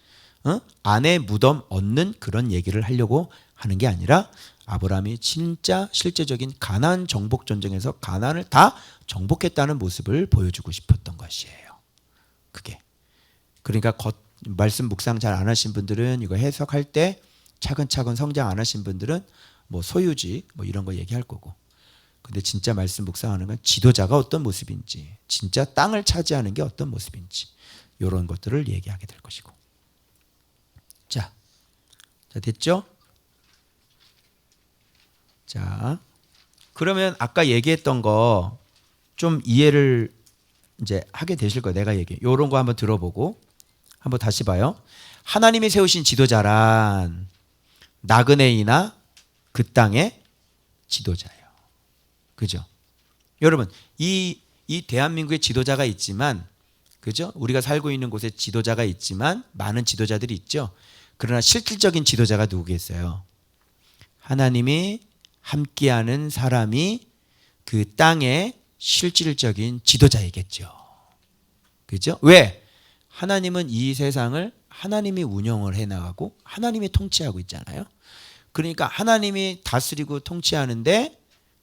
아내 무덤 얻는 그런 얘기를 하려고 하는 게 아니라 아브라함이 진짜 실제적인 가나안 정복 전쟁에서 가나안을 다 정복했다는 모습을 보여주고 싶었던 것이에요. 그게. 그러니까 말씀 묵상 잘 안 하신 분들은 이거 해석할 때 차근차근 성장 안 하신 분들은 뭐 소유지 뭐 이런 거 얘기할 거고, 근데 진짜 말씀 묵상하는 건 지도자가 어떤 모습인지, 진짜 땅을 차지하는 게 어떤 모습인지, 이런 것들을 얘기하게 될 것이고. 자 됐죠? 자, 그러면 아까 얘기했던 거 좀 이해를 이제 하게 되실 거예요. 내가 얘기해. 이런 거 한번 들어보고 한번 다시 봐요. 하나님이 세우신 지도자란 나그네이나 그 땅의 지도자예요. 그죠? 여러분, 이 대한민국에 지도자가 있지만, 그죠? 우리가 살고 있는 곳에 지도자가 있지만, 많은 지도자들이 있죠. 그러나 실질적인 지도자가 누구겠어요? 하나님이 함께하는 사람이 그 땅의 실질적인 지도자이겠죠. 그죠? 왜? 하나님은 이 세상을 하나님이 운영을 해나가고 하나님이 통치하고 있잖아요. 그러니까 하나님이 다스리고 통치하는데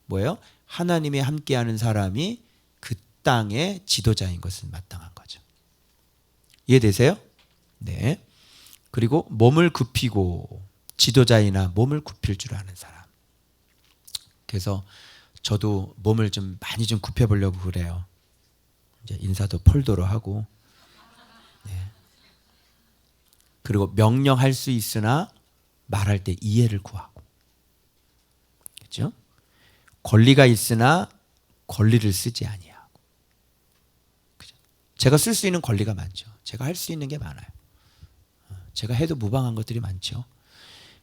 뭐예요? 하나님이 함께하는 사람이 그 땅의 지도자인 것은 마땅한 거죠. 이해되세요? 네. 그리고 몸을 굽히고, 지도자이나 몸을 굽힐 줄 아는 사람. 그래서 저도 몸을 좀 많이 좀 굽혀보려고 그래요. 이제 인사도 폴더로 하고. 네. 그리고 명령할 수 있으나 말할 때 이해를 구하고. 그렇죠? 권리가 있으나 권리를 쓰지 아니하고. 그죠? 제가 쓸 수 있는 권리가 많죠. 제가 할 수 있는 게 많아요. 제가 해도 무방한 것들이 많죠.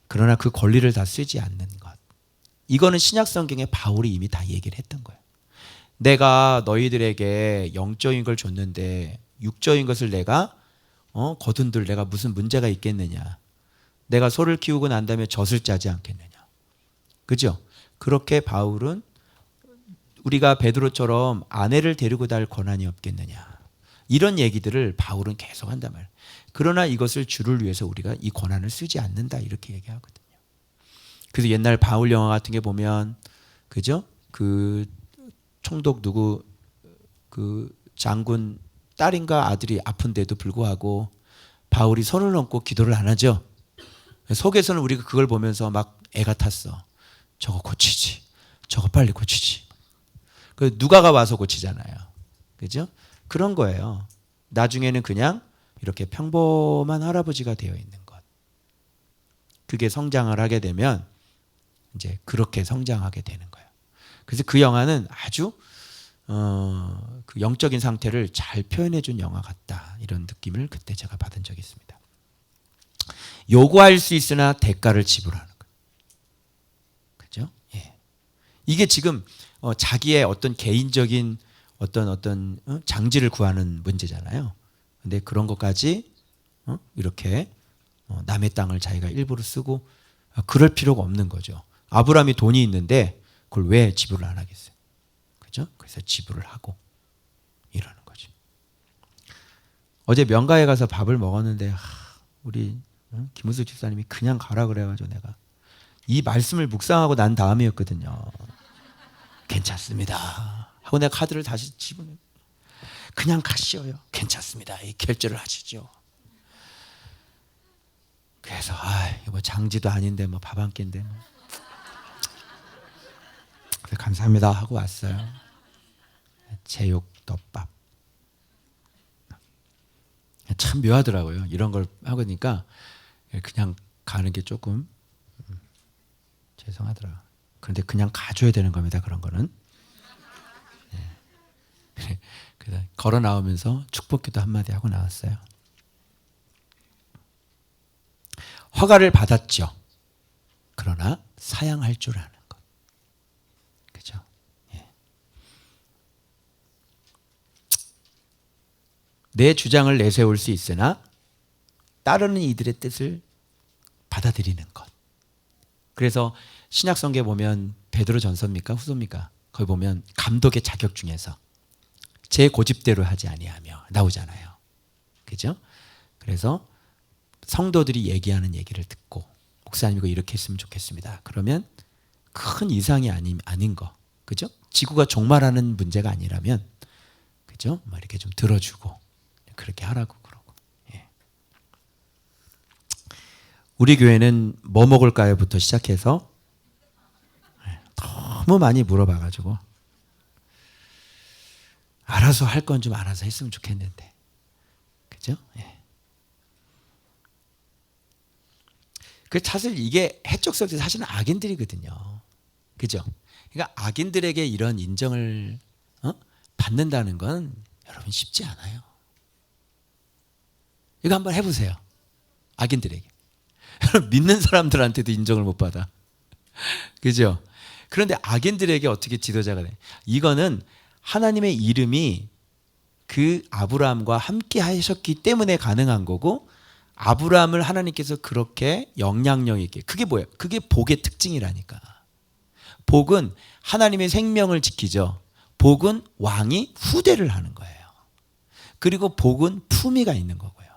그러나 그 권리를 다 쓰지 않는 것. 이거는 신약 성경에 바울이 이미 다 얘기를 했던 거예요. 내가 너희들에게 영적인 걸 줬는데 육적인 것을 내가 거둔들 내가 무슨 문제가 있겠느냐. 내가 소를 키우고 난 다음에 젖을 짜지 않겠느냐. 그죠? 그렇게 바울은 우리가 베드로처럼 아내를 데리고 달 권한이 없겠느냐. 이런 얘기들을 바울은 계속 한단 말이에요. 그러나 이것을 주를 위해서 우리가 이 권한을 쓰지 않는다 이렇게 얘기하거든요. 그래서 옛날 바울 영화 같은 게 보면, 그죠? 그 총독 누구 그 장군 딸인가 아들이 아픈데도 불구하고 바울이 손을 얹고 기도를 안 하죠. 속에서는 우리가 그걸 보면서 막 애가 탔어. 저거 고치지. 저거 빨리 고치지. 그 누가가 와서 고치잖아요. 그죠? 그런 거예요. 나중에는 그냥 이렇게 평범한 할아버지가 되어 있는 것. 그게 성장을 하게 되면 이제 그렇게 성장하게 되는 거예요. 그래서 그 영화는 아주 그 영적인 상태를 잘 표현해 준 영화 같다. 이런 느낌을 그때 제가 받은 적이 있습니다. 요구할 수 있으나 대가를 지불하는 거예요. 그죠? 예. 이게 지금 자기의 어떤 개인적인 어떤 장지를 구하는 문제잖아요. 근데 그런 것까지 이렇게 남의 땅을 자기가 일부러 쓰고 그럴 필요가 없는 거죠. 아브라함이 돈이 있는데 그걸 왜 지불을 안 하겠어요? 그죠? 그래서 지불을 하고 이러는 거죠. 어제 명가에 가서 밥을 먹었는데 우리 김우수 집사님이 그냥 가라 그래가지고 내가 이 말씀을 묵상하고 난 다음이었거든요. 괜찮습니다 하고 내가 카드를 다시 집어내. 그냥 가시오요. 괜찮습니다. 이 결제를 하시죠. 그래서 이거 뭐 장지도 아닌데 뭐 밥 한 끼인데 뭐. 감사합니다 하고 왔어요. 제육덮밥. 참 묘하더라고요. 이런 걸 하니까 그냥 가는 게 조금 죄송하더라. 그런데 그냥 가줘야 되는 겁니다. 그런 거는. 그래서 걸어 나오면서 축복기도 한마디 하고 나왔어요. 허가를 받았죠. 그러나 사양할 줄 아는 것. 그죠? 예. 내 주장을 내세울 수 있으나 따르는 이들의 뜻을 받아들이는 것. 그래서 신약성경에 보면 베드로 전서입니까? 후서입니까? 거기 보면 감독의 자격 중에서 제 고집대로 하지 아니하며 나오잖아요. 그죠? 그래서 성도들이 얘기하는 얘기를 듣고 목사님 이거 이렇게 했으면 좋겠습니다. 그러면 큰 이상이 아닌 거. 그죠? 지구가 종말하는 문제가 아니라면 그죠? 뭐 이렇게 좀 들어주고 그렇게 하라고 그러고. 예. 우리 교회는 뭐 먹을까요부터 시작해서 너무 많이 물어봐가지고 알아서 할 건 좀 알아서 했으면 좋겠는데. 그죠? 예. 그 사실 이게 해적설도 사실은 악인들이거든요. 그죠? 그러니까 악인들에게 이런 인정을 받는다는 건 여러분 쉽지 않아요. 이거 한번 해보세요. 악인들에게. 믿는 사람들한테도 인정을 못 받아. 그죠? 그런데 악인들에게 어떻게 지도자가 돼? 이거는 하나님의 이름이 그 아브라함과 함께 하셨기 때문에 가능한 거고 아브라함을 하나님께서 그렇게 영향력 있게 그게 뭐예요? 그게 복의 특징이라니까. 복은 하나님의 생명을 지키죠. 복은 왕이 후대를 하는 거예요. 그리고 복은 품위가 있는 거고요.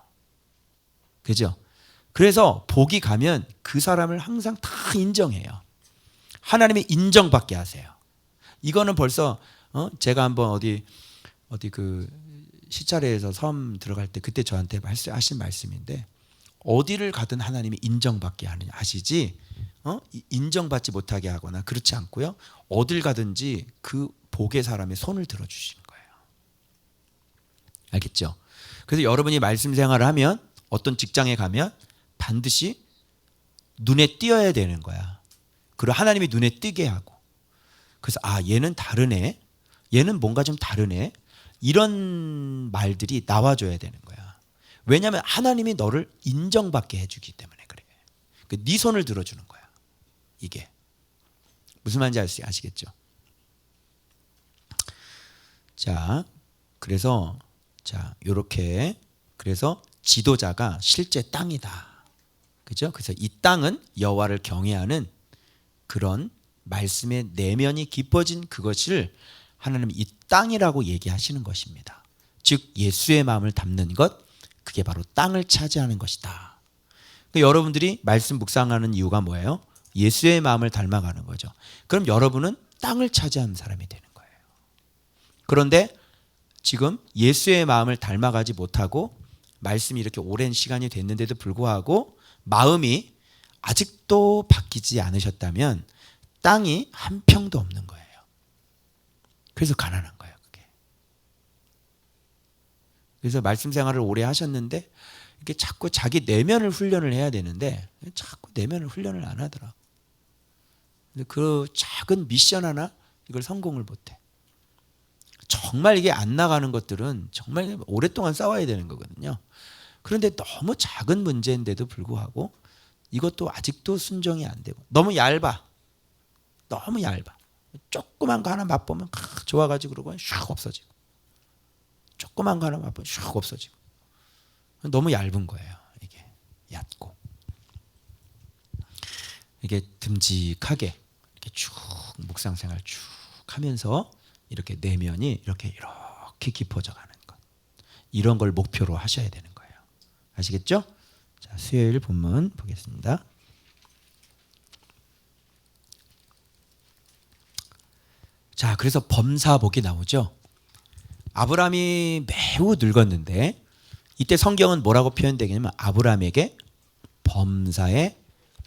그죠? 그래서 복이 가면 그 사람을 항상 다 인정해요. 하나님의 인정받게 하세요. 이거는 벌써 제가 한번 어디 그 시차례에서 섬 들어갈 때 그때 저한테 하신 말씀인데 어디를 가든 하나님이 인정받게 하시지 인정받지 못하게 하거나 그렇지 않고요. 어딜 가든지 그 복의 사람의 손을 들어주시는 거예요. 알겠죠? 그래서 여러분이 말씀 생활을 하면 어떤 직장에 가면 반드시 눈에 띄어야 되는 거야. 그리고 하나님이 눈에 띄게 하고 그래서 얘는 다르네. 얘는 뭔가 좀 다르네. 이런 말들이 나와줘야 되는 거야. 왜냐하면 하나님이 너를 인정받게 해주기 때문에 그래. 네 손을 들어주는 거야. 이게 무슨 말인지 아시겠죠? 자, 그래서 요렇게 그래서 지도자가 실제 땅이다. 그죠? 그래서 이 땅은 여호와를 경외하는 그런 말씀의 내면이 깊어진 그것을 하나님은 이 땅이라고 얘기하시는 것입니다. 즉 예수의 마음을 담는 것 그게 바로 땅을 차지하는 것이다. 여러분들이 말씀 묵상하는 이유가 뭐예요? 예수의 마음을 닮아가는 거죠. 그럼 여러분은 땅을 차지하는 사람이 되는 거예요. 그런데 지금 예수의 마음을 닮아가지 못하고 말씀이 이렇게 오랜 시간이 됐는데도 불구하고 마음이 아직도 바뀌지 않으셨다면 땅이 한 평도 없는 거예요. 그래서 가난한 거예요. 그게. 그래서 말씀 생활을 오래 하셨는데 이렇게 자꾸 자기 내면을 훈련을 해야 되는데 자꾸 내면을 훈련을 안 하더라고. 그 작은 미션 하나 이걸 성공을 못해. 정말 이게 안 나가는 것들은 정말 오랫동안 싸워야 되는 거거든요. 그런데 너무 작은 문제인데도 불구하고 이것도 아직도 순정이 안 되고 너무 얇아. 너무 얇아. 조그만 거 하나 맛보면 좋아가지고 그러고 슉 없어지고 조그만 거 하나 맛보면 슉 없어지고 너무 얇은 거예요. 이게 얕고 이게 듬직하게 이렇게 쭉 묵상 생활 쭉 하면서 이렇게 내면이 이렇게 깊어져 가는 것 이런 걸 목표로 하셔야 되는 거예요. 아시겠죠? 자, 수요일 본문 보겠습니다. 자, 그래서 범사복이 나오죠. 아브라함이 매우 늙었는데 이때 성경은 뭐라고 표현되냐면 아브라함에게 범사의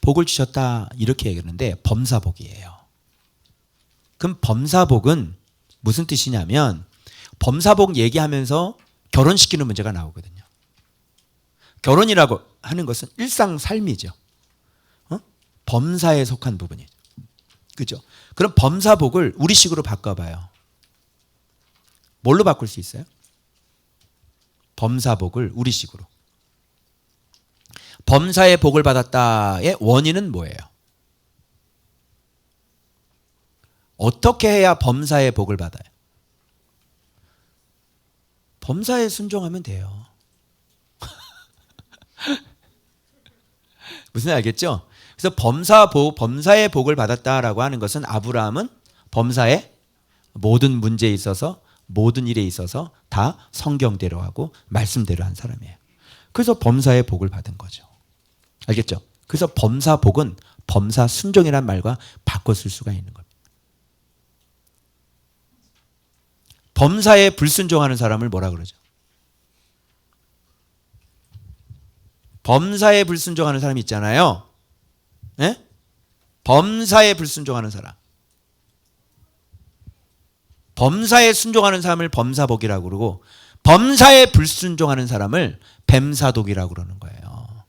복을 주셨다 이렇게 얘기하는데 범사복이에요. 그럼 범사복은 무슨 뜻이냐면 범사복 얘기하면서 결혼시키는 문제가 나오거든요. 결혼이라고 하는 것은 일상 삶이죠. 범사에 속한 부분이죠. 그죠? 그럼 범사복을 우리식으로 바꿔봐요. 뭘로 바꿀 수 있어요? 범사복을 우리식으로. 범사의 복을 받았다의 원인은 뭐예요? 어떻게 해야 범사의 복을 받아요? 범사에 순종하면 돼요. 무슨 알겠죠? 그래서 범사의 복을 받았다라고 하는 것은 아브라함은 범사의 모든 문제에 있어서 모든 일에 있어서 다 성경대로 하고 말씀대로 한 사람이에요. 그래서 범사의 복을 받은 거죠. 알겠죠? 그래서 범사복은 범사 순종이란 말과 바꿔 쓸 수가 있는 겁니다. 범사에 불순종하는 사람을 뭐라 그러죠? 범사에 불순종하는 사람 있잖아요. 네? 범사에 불순종하는 사람. 범사에 순종하는 사람을 범사복이라고 그러고 범사에 불순종하는 사람을 뱀사독이라고 그러는 거예요.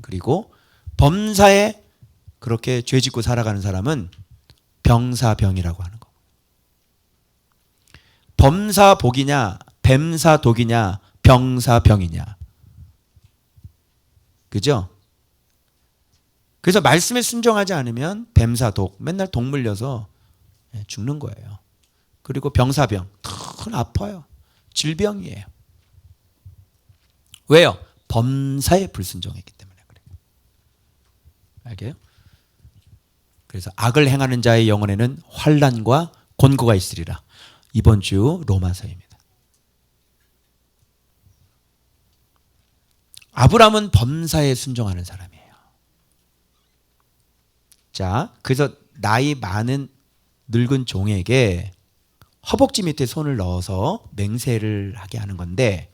그리고 범사에 그렇게 죄짓고 살아가는 사람은 병사병이라고 하는 거. 범사복이냐 뱀사독이냐 병사병이냐. 그죠? 그래서 말씀에 순종하지 않으면 뱀사독, 맨날 독 물려서 죽는 거예요. 그리고 병사병, 큰 아파요. 질병이에요. 왜요? 범사에 불순종했기 때문에 그래요. 알게요? 그래서 악을 행하는 자의 영혼에는 환난과 곤고가 있으리라. 이번 주 로마서입니다. 아브라함은 범사에 순종하는 사람이에요. 자, 그래서 나이 많은 늙은 종에게 허벅지 밑에 손을 넣어서 맹세를 하게 하는 건데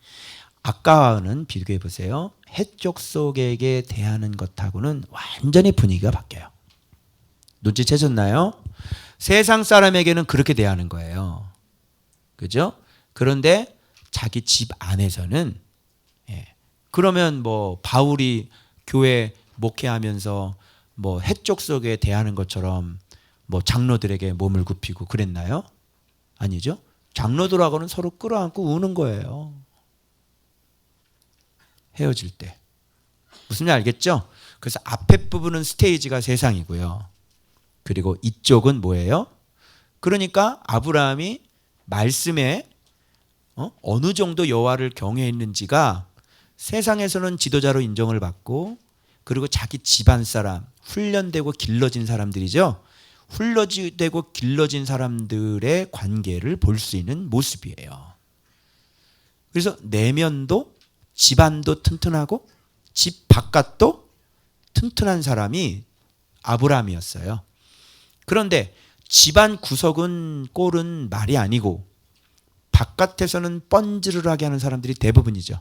아까와는 비교해 보세요. 해쪽 속에게 대하는 것하고는 완전히 분위기가 바뀌어요. 눈치채셨나요? 세상 사람에게는 그렇게 대하는 거예요. 그죠? 그런데 자기 집 안에서는 그러면 뭐 바울이 교회 목회하면서 뭐 해쪽 속에 대하는 것처럼 뭐 장로들에게 몸을 굽히고 그랬나요? 아니죠. 장로들하고는 서로 끌어안고 우는 거예요. 헤어질 때. 무슨 말 알겠죠? 그래서 앞에 부분은 스테이지가 세상이고요. 그리고 이쪽은 뭐예요? 그러니까 아브라함이 말씀에 어느 정도 여호와를 경외했는지가 세상에서는 지도자로 인정을 받고 그리고 자기 집안 사람, 훈련되고 길러진 사람들이죠. 훈련되고 길러진 사람들의 관계를 볼 수 있는 모습이에요. 그래서 내면도 집안도 튼튼하고 집 바깥도 튼튼한 사람이 아브라함이었어요. 그런데 집안 구석은 꼴은 말이 아니고 바깥에서는 뻔지르르하게 하는 사람들이 대부분이죠.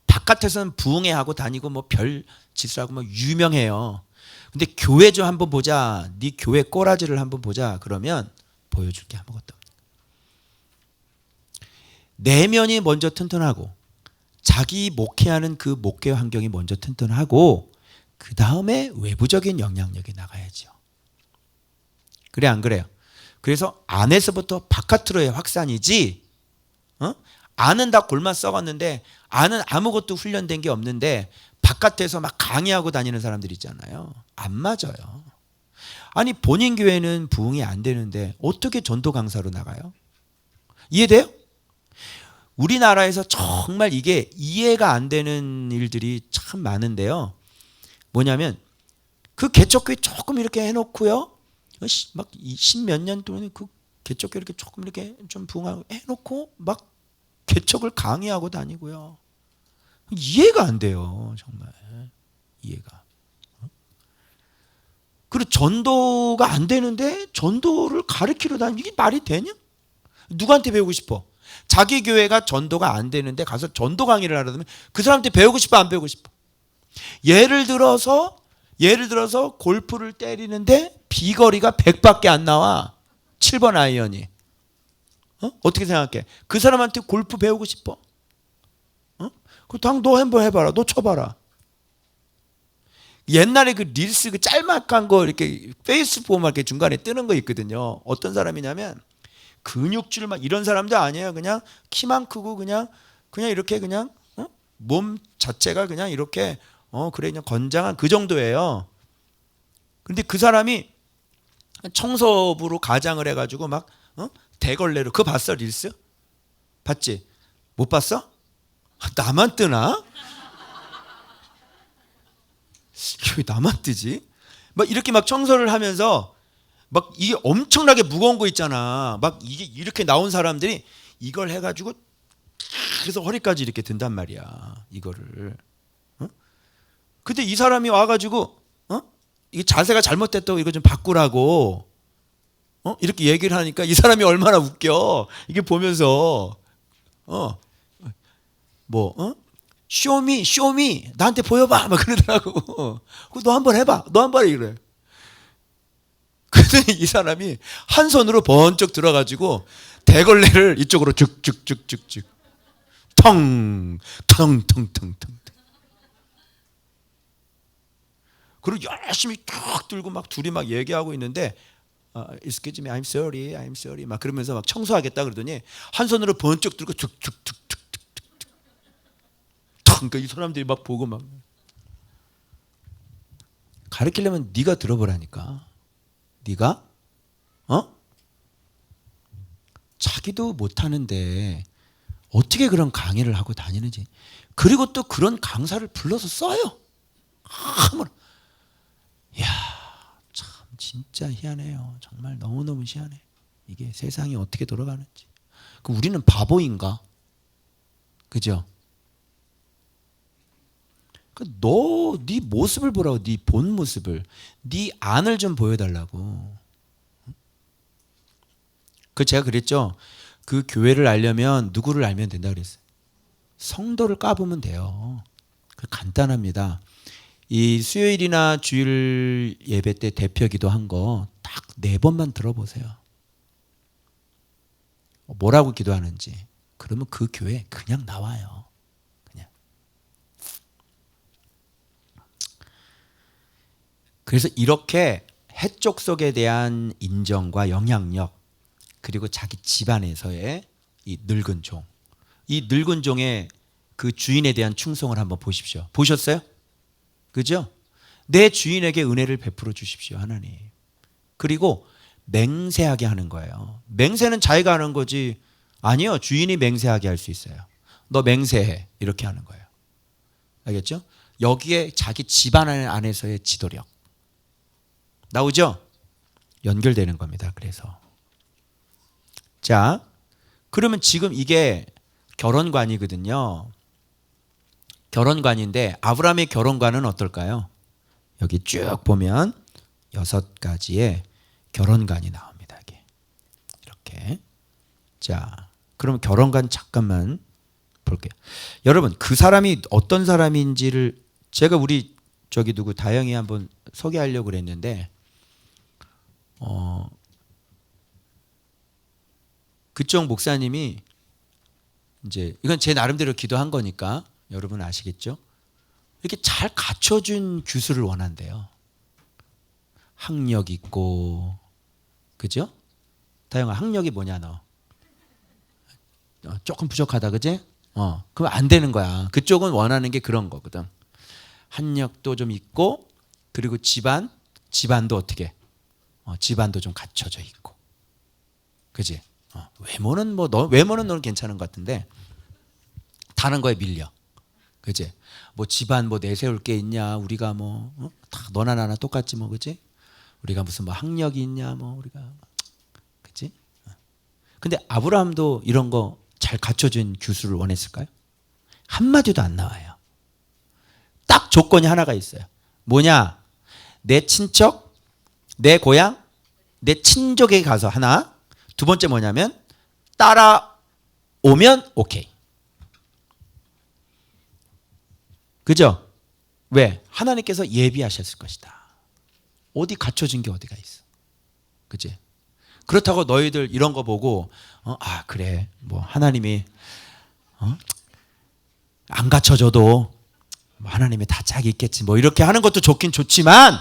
바깥에서는 부흥회하고 다니고 뭐 별 짓을 하고 뭐 유명해요. 근데 교회 좀 한번 보자. 네 교회 꼬라지를 한번 보자. 그러면 보여줄 게 아무것도 없는 거예요. 내면이 먼저 튼튼하고 자기 목회하는 그 목회 환경이 먼저 튼튼하고 그 다음에 외부적인 영향력이 나가야죠. 그래 안 그래요? 그래서 안에서부터 바깥으로의 확산이지 안은 다 골마 썩었는데 안은 아무것도 훈련된 게 없는데 바깥에서 막 강의하고 다니는 사람들 있잖아요. 안 맞아요. 아니 본인 교회는 부흥이 안 되는데 어떻게 전도 강사로 나가요? 이해돼요? 우리나라에서 정말 이게 이해가 안 되는 일들이 참 많은데요. 뭐냐면 그 개척교회 조금 이렇게 해놓고요. 막 10몇 년 동안 그 개척교회 이렇게 조금 이렇게 좀 부흥하고 해놓고 막 개척을 강의하고 다니고요. 이해가 안 돼요. 정말 이해가. 그리고 전도가 안 되는데 전도를 가르치러 다니는 이게 말이 되냐? 누구한테 배우고 싶어? 자기 교회가 전도가 안 되는데 가서 전도 강의를 하려면 그 사람한테 배우고 싶어 안 배우고 싶어? 예를 들어서 예를 들어서 골프를 때리는데 비거리가 100밖에 안 나와. 7번 아이언이. 어떻게 생각해? 그 사람한테 골프 배우고 싶어? 너 한번 해봐라. 너 쳐봐라. 옛날에 그 릴스 그 짤막한 거 이렇게 페이스북 보면 이렇게 중간에 뜨는 거 있거든요. 어떤 사람이냐면 근육질 막 이런 사람도 아니에요. 그냥 키만 크고 그냥 이렇게 그냥 몸 자체가 그냥 이렇게 그래 그냥 건장한 그 정도예요. 근데 그 사람이 청소부로 가장을 해가지고 막 대걸레로 그거 봤어 릴스? 봤지? 못 봤어? 나만 뜨나? 왜 나만 뜨지? 막 이렇게 막 청소를 하면서 막 이게 엄청나게 무거운 거 있잖아. 막 이게 이렇게 나온 사람들이 이걸 해가지고 그래서 허리까지 이렇게 든단 말이야. 이거를. 근데 이 사람이 와가지고 이게 자세가 잘못됐다고 이거 좀 바꾸라고 이렇게 얘기를 하니까 이 사람이 얼마나 웃겨. 이게 보면서 쇼미 나한테 보여봐 막 그러더라고. 너 한번 해봐. 너 한번 해 이래. 그랬더니 이 사람이 한 손으로 번쩍 들어가지고 대걸레를 이쪽으로 쭉쭉쭉쭉쭉 텅텅텅텅텅 그리고 열심히 툭 들고 막 둘이 막 얘기하고 있는데 excuse me, I'm sorry 막 그러면서 막 청소하겠다 그러더니 한 손으로 번쩍 들고 툭툭툭툭툭툭 그러니까 이 사람들이 막 보고 막 가르치려면 네가 들어보라니까. 네가 자기도 못하는데 어떻게 그런 강의를 하고 다니는지. 그리고 또 그런 강사를 불러서 써요. 이야 참 진짜 희한해요. 정말 너무너무 희한해. 이게 세상이 어떻게 돌아가는지. 그럼 우리는 바보인가? 그죠? 네 모습을 보라고. 네 본 모습을. 네 안을 좀 보여달라고. 제가 그랬죠. 그 교회를 알려면 누구를 알면 된다 그랬어요. 성도를 까보면 돼요. 간단합니다. 이 수요일이나 주일 예배 때 대표 기도한 거 딱 4번만 들어보세요. 뭐라고 기도하는지. 그러면 그 교회 그냥 나와요. 그냥. 그래서 이렇게 해족속에 대한 인정과 영향력 그리고 자기 집안에서의 이 늙은 종. 이 늙은 종의 그 주인에 대한 충성을 한번 보십시오. 보셨어요? 그죠? 내 주인에게 은혜를 베풀어 주십시오, 하나님. 그리고 맹세하게 하는 거예요. 맹세는 자기가 하는 거지. 아니요, 주인이 맹세하게 할 수 있어요. 너 맹세해. 이렇게 하는 거예요. 알겠죠? 여기에 자기 집안 안에서의 지도력. 나오죠? 연결되는 겁니다. 그래서. 자, 그러면 지금 이게 결혼관이거든요. 결혼관인데 아브라함의 결혼관은 어떨까요? 여기 쭉 보면 6가지의 결혼관이 나옵니다. 이렇게. 자, 그럼 결혼관 잠깐만 볼게요. 여러분, 그 사람이 어떤 사람인지를 제가 우리 다영이 한번 소개하려고 그랬는데 그쪽 목사님이 이제 이건 제 나름대로 기도한 거니까 여러분 아시겠죠? 이렇게 잘 갖춰준 규수를 원한대요. 학력 있고, 그죠? 다영아, 학력이 뭐냐 너? 조금 부족하다, 그지? 그럼 안 되는 거야. 그쪽은 원하는 게 그런 거거든. 학력도 좀 있고, 그리고 집안도 어떻게? 집안도 좀 갖춰져 있고, 그지? 외모는 너는 괜찮은 것 같은데 다른 거에 밀려. 그지? 집안 내세울 게 있냐? 우리가 다 너나 나나 똑같지 그지? 우리가 무슨 학력이 있냐? 우리가 그지? 근데 아브라함도 이런 거 잘 갖춰진 규수를 원했을까요? 한마디도 안 나와요. 딱 조건이 하나가 있어요. 뭐냐? 내 친척, 내 고향, 내 친족에게 가서 하나. 두 번째 뭐냐면 따라오면 오케이. 그죠? 왜? 하나님께서 예비하셨을 것이다. 어디 갖춰진 게 어디가 있어? 그치? 그렇다고 너희들 이런 거 보고 그래 뭐 하나님이 안 갖춰줘도 뭐 하나님이 다 짝이 있겠지 뭐 이렇게 하는 것도 좋긴 좋지만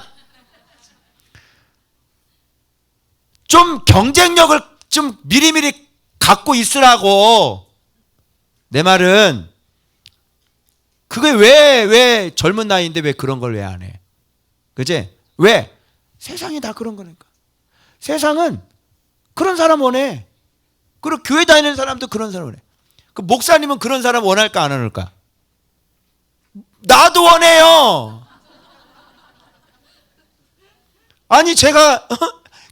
좀 경쟁력을 좀 미리미리 갖고 있으라고. 내 말은 그게 왜 젊은 나이인데 왜 그런 걸 왜 안 해? 그치? 왜? 세상이 다 그런 거니까. 세상은 그런 사람 원해. 그리고 교회 다니는 사람도 그런 사람 원해. 그 목사님은 그런 사람 원할까 안 원할까? 나도 원해요. 아니 제가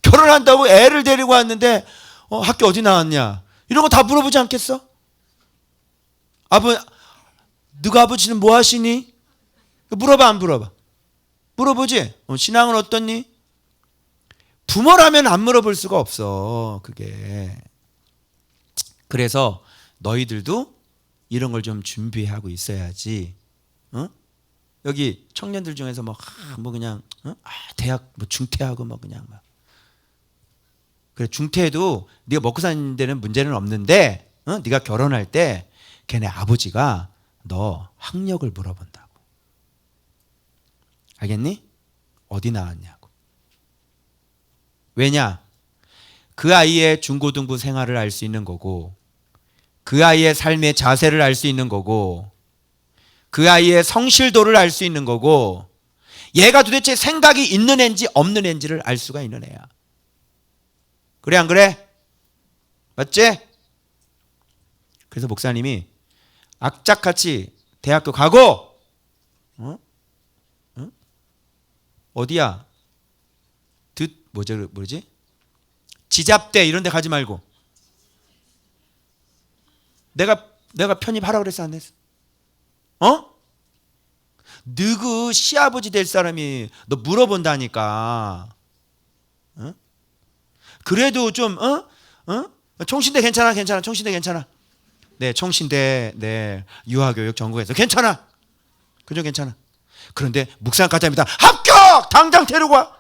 결혼한다고 애를 데리고 왔는데 학교 어디 나왔냐? 이런 거 다 물어보지 않겠어? 너가 아버지는 뭐 하시니? 물어봐 안 물어봐? 물어보지? 신앙은 어떻니? 부모라면 안 물어볼 수가 없어. 그게. 그래서 너희들도 이런 걸 좀 준비하고 있어야지. 여기 청년들 중에서 그냥 대학 뭐 중퇴하고 뭐 그냥 막 그래 중퇴해도 네가 먹고 사는 데는 문제는 없는데 네가 결혼할 때 걔네 아버지가 너 학력을 물어본다고. 알겠니? 어디 나왔냐고. 왜냐? 그 아이의 중고등부 생활을 알 수 있는 거고 그 아이의 삶의 자세를 알 수 있는 거고 그 아이의 성실도를 알 수 있는 거고 얘가 도대체 생각이 있는 애인지 없는 애인지를 알 수가 있는 애야. 그래 안 그래? 맞지? 그래서 목사님이 악착같이 대학교 가고 어디야? 뭐지? 지잡대 이런 데 가지 말고 내가 편입하라고 그랬어 안 했어? 너그 시아버지 될 사람이 너 물어본다니까. 그래도 좀 총신대 괜찮아. 총신대 괜찮아. 네, 총신대 네 유아교육 전공해서 괜찮아. 그죠 괜찮아. 그런데 묵상과장입니다. 합격! 당장 데리고 와.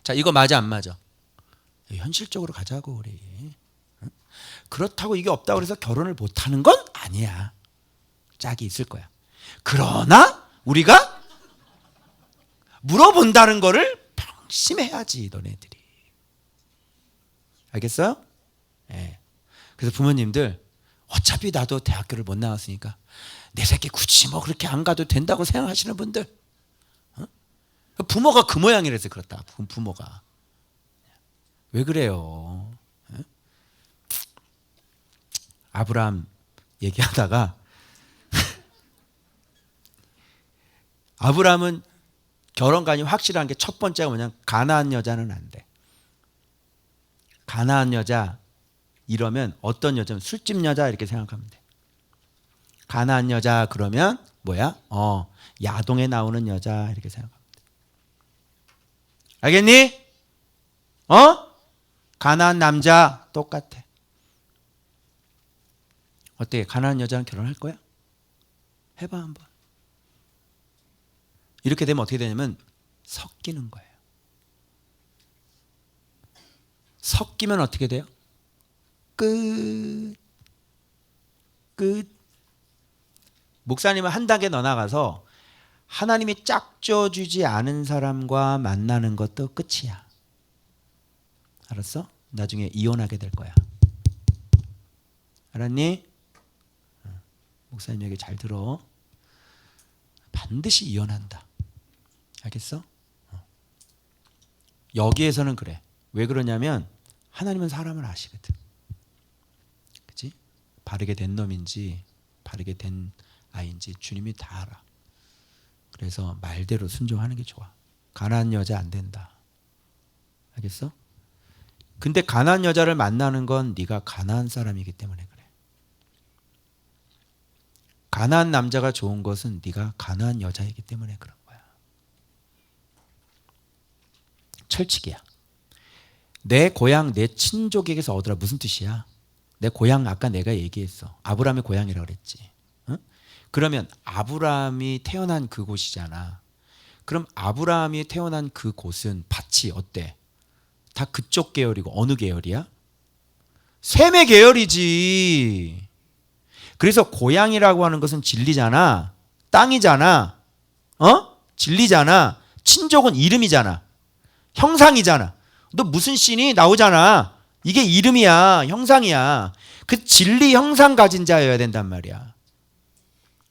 자, 이거 맞아 안 맞아? 현실적으로 가자고 우리. 그렇다고 이게 없다고 해서 결혼을 못하는 건 아니야. 짝이 있을 거야. 그러나 우리가 물어본다는 거를 방심해야지 너네들이. 알겠어요? 네. 그래서 부모님들 어차피 나도 대학교를 못 나왔으니까 내 새끼 굳이 뭐 그렇게 안 가도 된다고 생각하시는 분들 부모가 그 모양이라서 그렇다. 부모가 왜 그래요? 아브라함 얘기하다가 아브라함은 결혼관이 확실한 게 첫 번째가 뭐냐면 가나안 여자는 안 돼. 가나안 여자 이러면 어떤 여자면 술집 여자 이렇게 생각하면 돼. 가나안 여자 그러면 뭐야? 야동에 나오는 여자 이렇게 생각하면 돼. 알겠니? 가나안 남자 똑같아. 어때? 가나안 여자랑 결혼할 거야? 해봐 한번. 이렇게 되면 어떻게 되냐면 섞이는 거예요. 섞이면 어떻게 돼요? 끝. 목사님은 한 단계 더 나가서 하나님이 짝져주지 않은 사람과 만나는 것도 끝이야. 알았어? 나중에 이혼하게 될 거야. 알았니? 목사님 얘기 잘 들어. 반드시 이혼한다. 알겠어? 여기에서는 그래. 왜 그러냐면 하나님은 사람을 아시거든. 그치? 바르게 된 놈인지 바르게 된 아이인지 주님이 다 알아. 그래서 말대로 순종하는 게 좋아. 가난한 여자 안 된다. 알겠어? 근데 가난한 여자를 만나는 건 네가 가난한 사람이기 때문에 그래. 가난한 남자가 좋은 것은 네가 가난한 여자이기 때문에 그런 거야. 철칙이야. 내 고향 내 친족에게서 얻으라 무슨 뜻이야? 내 고향 아까 내가 얘기했어. 아브라함의 고향이라고 그랬지. 그러면 아브라함이 태어난 그곳이잖아. 그럼 아브라함이 태어난 그곳은 밭이 어때? 다 그쪽 계열이고 어느 계열이야? 셈의 계열이지. 그래서 고향이라고 하는 것은 진리잖아. 땅이잖아. 진리잖아. 친족은 이름이잖아. 형상이잖아. 너 무슨 신이 나오잖아. 이게 이름이야. 형상이야. 그 진리 형상 가진 자여야 된단 말이야.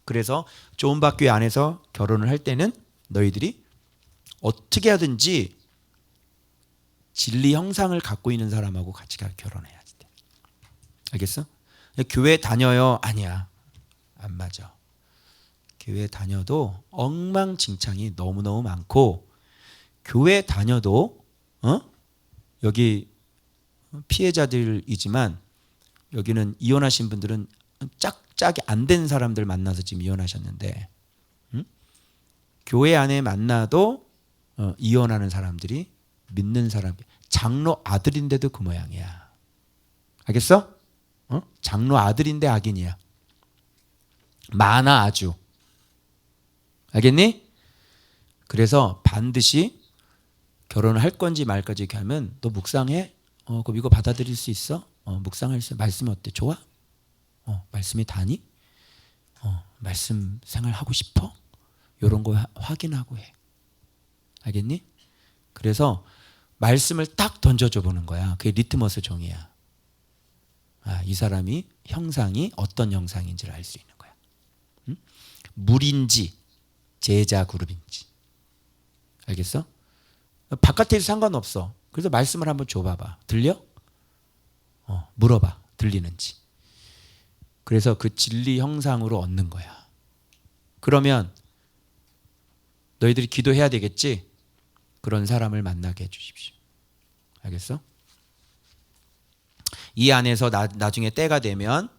그래서 좋은 밭교회 안에서 결혼을 할 때는 너희들이 어떻게 하든지 진리 형상을 갖고 있는 사람하고 같이 결혼해야지. 알겠어? 교회 다녀요? 아니야. 안 맞아. 교회 다녀도 엉망진창이 너무너무 많고, 교회 다녀도 여기 피해자들이지만 여기는 이혼하신 분들은 짝짝이 안 된 사람들 만나서 지금 이혼하셨는데, 교회 안에 만나도 이혼하는 사람들이 믿는 사람, 장로 아들인데도 그 모양이야. 알겠어? 장로 아들인데 악인이야. 많아 아주. 알겠니? 그래서 반드시 결혼을 할 건지 말 건지 이렇게 하면 너 묵상해? 그럼 이거 받아들일 수 있어? 묵상할 수, 말씀이 어때? 좋아? 말씀이 다니? 말씀 생활하고 싶어? 이런 거 확인하고 해. 알겠니? 그래서 말씀을 딱 던져줘 보는 거야. 그게 리트머스 종이야. 이 사람이 형상이 어떤 형상인지를 알 수 있는 거야. 물인지 제자 그룹인지. 알겠어? 바깥에서 상관없어. 그래서 말씀을 한번 줘봐봐. 들려? 물어봐. 들리는지. 그래서 그 진리 형상으로 얻는 거야. 그러면 너희들이 기도해야 되겠지? 그런 사람을 만나게 해주십시오. 알겠어? 이 안에서 나중에 때가 되면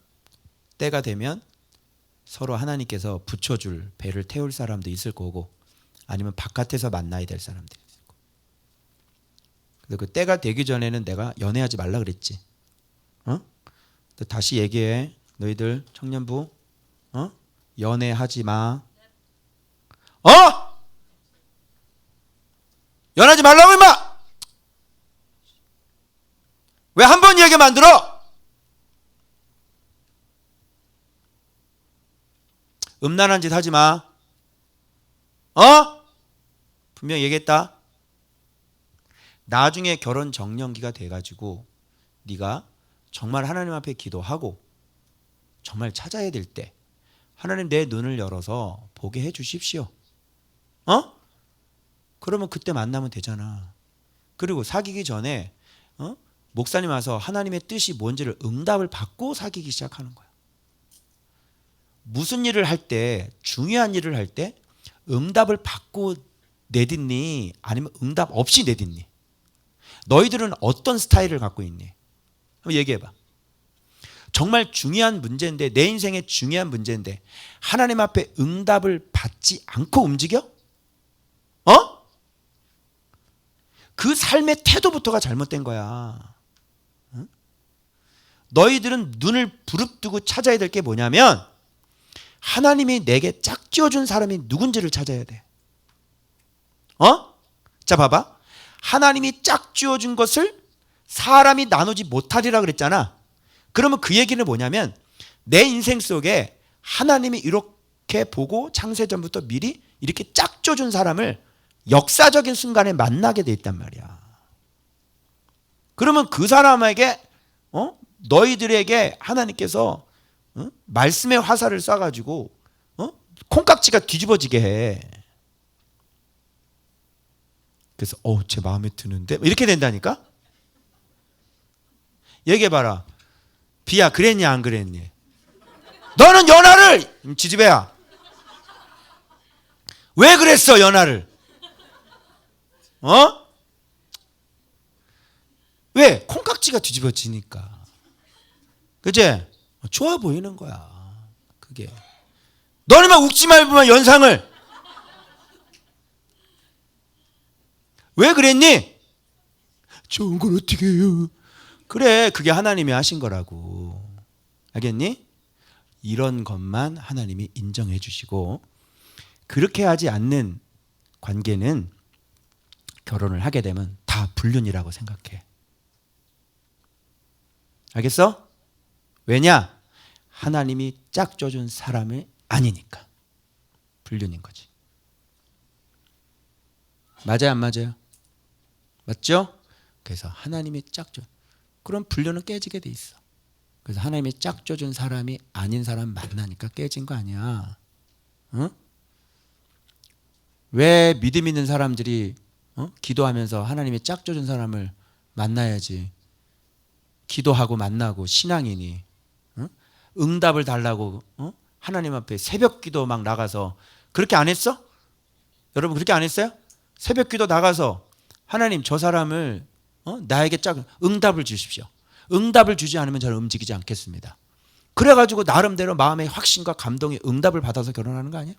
서로 하나님께서 붙여줄, 배를 태울 사람도 있을 거고, 아니면 바깥에서 만나야 될 사람들이 있을 거고. 그래서 그 때가 되기 전에는 내가 연애하지 말라 그랬지. 다시 얘기해. 너희들 청년부 연애하지 마. 연하지 말라고 임마. 왜 한 번 얘기하면 안 들어? 음란한 짓 하지 마. 분명히 얘기했다. 나중에 결혼 정년기가 돼가지고 네가 정말 하나님 앞에 기도하고 정말 찾아야 될 때 하나님 내 눈을 열어서 보게 해 주십시오. 그러면 그때 만나면 되잖아. 그리고 사귀기 전에 목사님 와서 하나님의 뜻이 뭔지를 응답을 받고 사귀기 시작하는 거야. 무슨 일을 할 때, 중요한 일을 할 때 응답을 받고 내딛니? 아니면 응답 없이 내딛니? 너희들은 어떤 스타일을 갖고 있니? 한번 얘기해봐. 정말 중요한 문제인데, 내 인생의 중요한 문제인데 하나님 앞에 응답을 받지 않고 움직여? 그 삶의 태도부터가 잘못된 거야. 너희들은 눈을 부릅뜨고 찾아야 될 게 뭐냐면 하나님이 내게 짝지어준 사람이 누군지를 찾아야 돼. 자 봐봐. 하나님이 짝지어준 것을 사람이 나누지 못하리라 그랬잖아. 그러면 그 얘기는 뭐냐면 내 인생 속에 하나님이 이렇게 보고 창세전부터 미리 이렇게 짝져준 사람을 역사적인 순간에 만나게 돼 있단 말이야. 그러면 그 사람에게 너희들에게 하나님께서 말씀의 화살을 쏴가지고 콩깍지가 뒤집어지게 해. 그래서 제 마음에 드는데 이렇게 된다니까. 얘기해봐라. 비야 그랬니 안 그랬니? 너는 연하를 지지배야. 왜 그랬어 연하를? 왜? 콩깍지가 뒤집어지니까. 그치? 좋아 보이는 거야. 그게. 너네만 웃지 말고만 연상을. 왜 그랬니? 좋은 걸 어떻게 해요? 그래, 그게 하나님이 하신 거라고. 알겠니? 이런 것만 하나님이 인정해 주시고, 그렇게 하지 않는 관계는 결혼을 하게 되면 다 불륜이라고 생각해. 알겠어? 왜냐? 하나님이 짝져준 사람이 아니니까 불륜인 거지. 맞아요, 안 맞아요? 맞죠? 그래서 하나님이 짝져, 그럼 불륜은 깨지게 돼 있어. 그래서 하나님이 짝져준 사람이 아닌 사람 만나니까 깨진 거 아니야. 응? 왜 믿음 있는 사람들이 기도하면서 하나님이 짝져준 사람을 만나야지, 기도하고 만나고 신앙이니, 응답을 달라고 하나님 앞에 새벽 기도 막 나가서, 그렇게 안 했어? 여러분 그렇게 안 했어요? 새벽 기도 나가서 하나님 저 사람을 나에게 응답을 주십시오. 응답을 주지 않으면 저는 움직이지 않겠습니다. 그래가지고 나름대로 마음의 확신과 감동의 응답을 받아서 결혼하는 거 아니에요?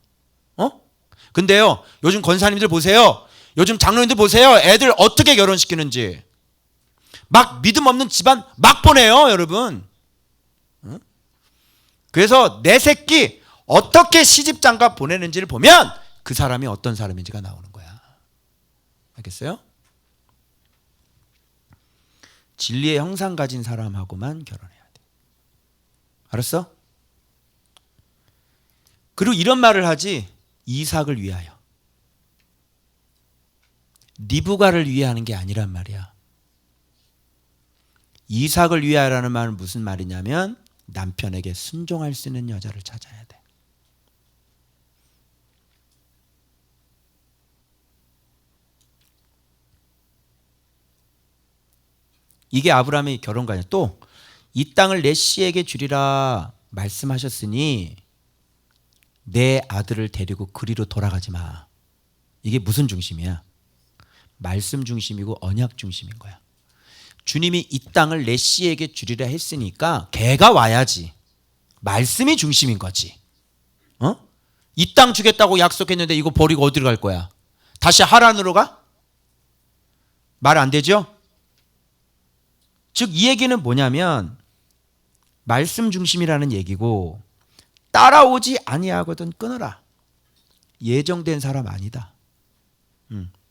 근데요, 요즘 권사님들 보세요. 요즘 장로님들 보세요. 애들 어떻게 결혼시키는지. 막 믿음 없는 집안 막 보내요, 여러분. 그래서 내 새끼 어떻게 시집장가 보내는지를 보면 그 사람이 어떤 사람인지가 나오는 거야. 알겠어요? 진리의 형상 가진 사람하고만 결혼해야 돼. 알았어? 그리고 이런 말을 하지, 이삭을 위하여. 리브가를 위하는 게 아니란 말이야. 이삭을 위하여라는 말은 무슨 말이냐면 남편에게 순종할 수 있는 여자를 찾아야 돼. 이게 아브라함의 결혼관이야. 또 이 땅을 내 씨에게 주리라 말씀하셨으니 내 아들을 데리고 그리로 돌아가지 마. 이게 무슨 중심이야? 말씀 중심이고 언약 중심인 거야. 주님이 이 땅을 내 씨에게 주리라 했으니까 걔가 와야지. 말씀이 중심인 거지. 이 땅 주겠다고 약속했는데 이거 버리고 어디로 갈 거야? 다시 하란으로 가? 말 안 되죠? 즉 이 얘기는 뭐냐면 말씀 중심이라는 얘기고, 따라오지 아니하거든 끊어라. 예정된 사람 아니다.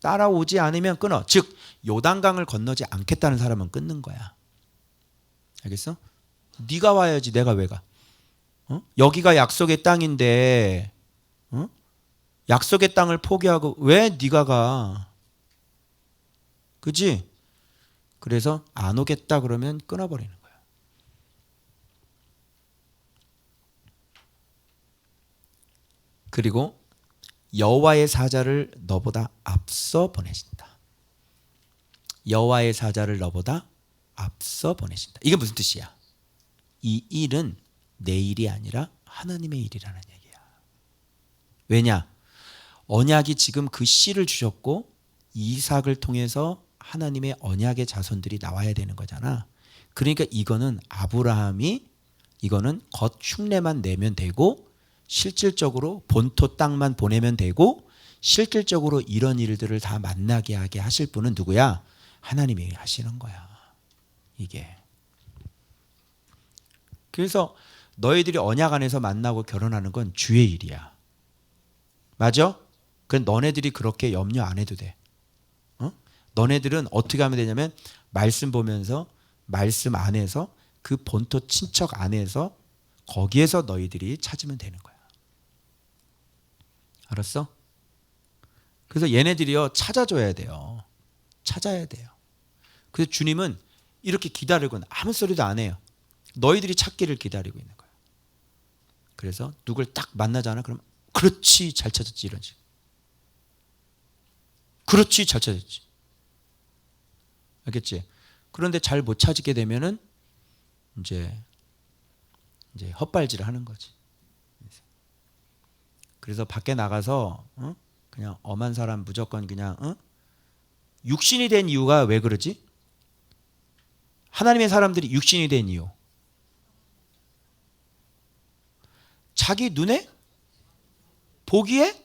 따라오지 않으면 끊어. 즉 요단강을 건너지 않겠다는 사람은 끊는 거야. 알겠어? 네가 와야지 내가 왜 가? 여기가 약속의 땅인데 약속의 땅을 포기하고 왜 네가 가? 그지? 그래서 안 오겠다 그러면 끊어버리는 거야. 그리고 여호와의 사자를 너보다 앞서 보내신다. 여호와의 사자를 너보다 앞서 보내신다. 이게 무슨 뜻이야? 이 일은 내 일이 아니라 하나님의 일이라는 얘기야. 왜냐? 언약이 지금 그 씨를 주셨고 이삭을 통해서 하나님의 언약의 자손들이 나와야 되는 거잖아. 그러니까 이거는 아브라함이 이거는 겉 흉내만 내면 되고 실질적으로 본토 땅만 보내면 되고 실질적으로 이런 일들을 다 만나게 하게 하실 분은 누구야? 하나님이 하시는 거야. 이게. 그래서 너희들이 언약 안에서 만나고 결혼하는 건 주의 일이야. 맞아? 그럼 너네들이 그렇게 염려 안 해도 돼. 너네들은 어떻게 하면 되냐면 말씀 보면서 말씀 안에서 그 본토 친척 안에서 거기에서 너희들이 찾으면 되는 거야. 알았어? 그래서 얘네들이요 찾아줘야 돼요. 찾아야 돼요. 그래서 주님은 이렇게 기다리고 아무 소리도 안 해요. 너희들이 찾기를 기다리고 있는 거야. 그래서 누굴 딱 만나잖아. 그럼 그렇지 잘 찾았지 이러지. 그렇지 잘 찾았지. 알겠지? 그런데 잘 못 찾게 되면은 이제 헛발질을 하는 거지. 그래서 밖에 나가서 그냥 엄한 사람 무조건 그냥 육신이 된 이유가 왜 그러지? 하나님의 사람들이 육신이 된 이유. 자기 눈에 보기에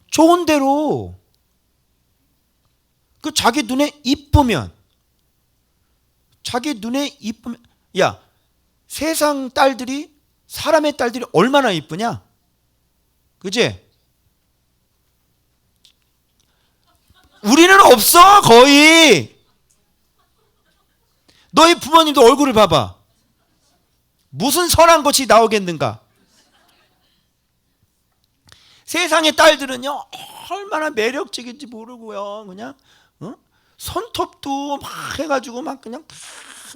좋은 대로 그 자기 눈에 이쁘면 야 세상 딸들이 사람의 딸들이 얼마나 이쁘냐? 그치? 우리는 없어, 거의. 너희 부모님도 얼굴을 봐봐. 무슨 선한 것이 나오겠는가? 세상의 딸들은요, 얼마나 매력적인지 모르고요. 그냥, 손톱도 막 해가지고 막 그냥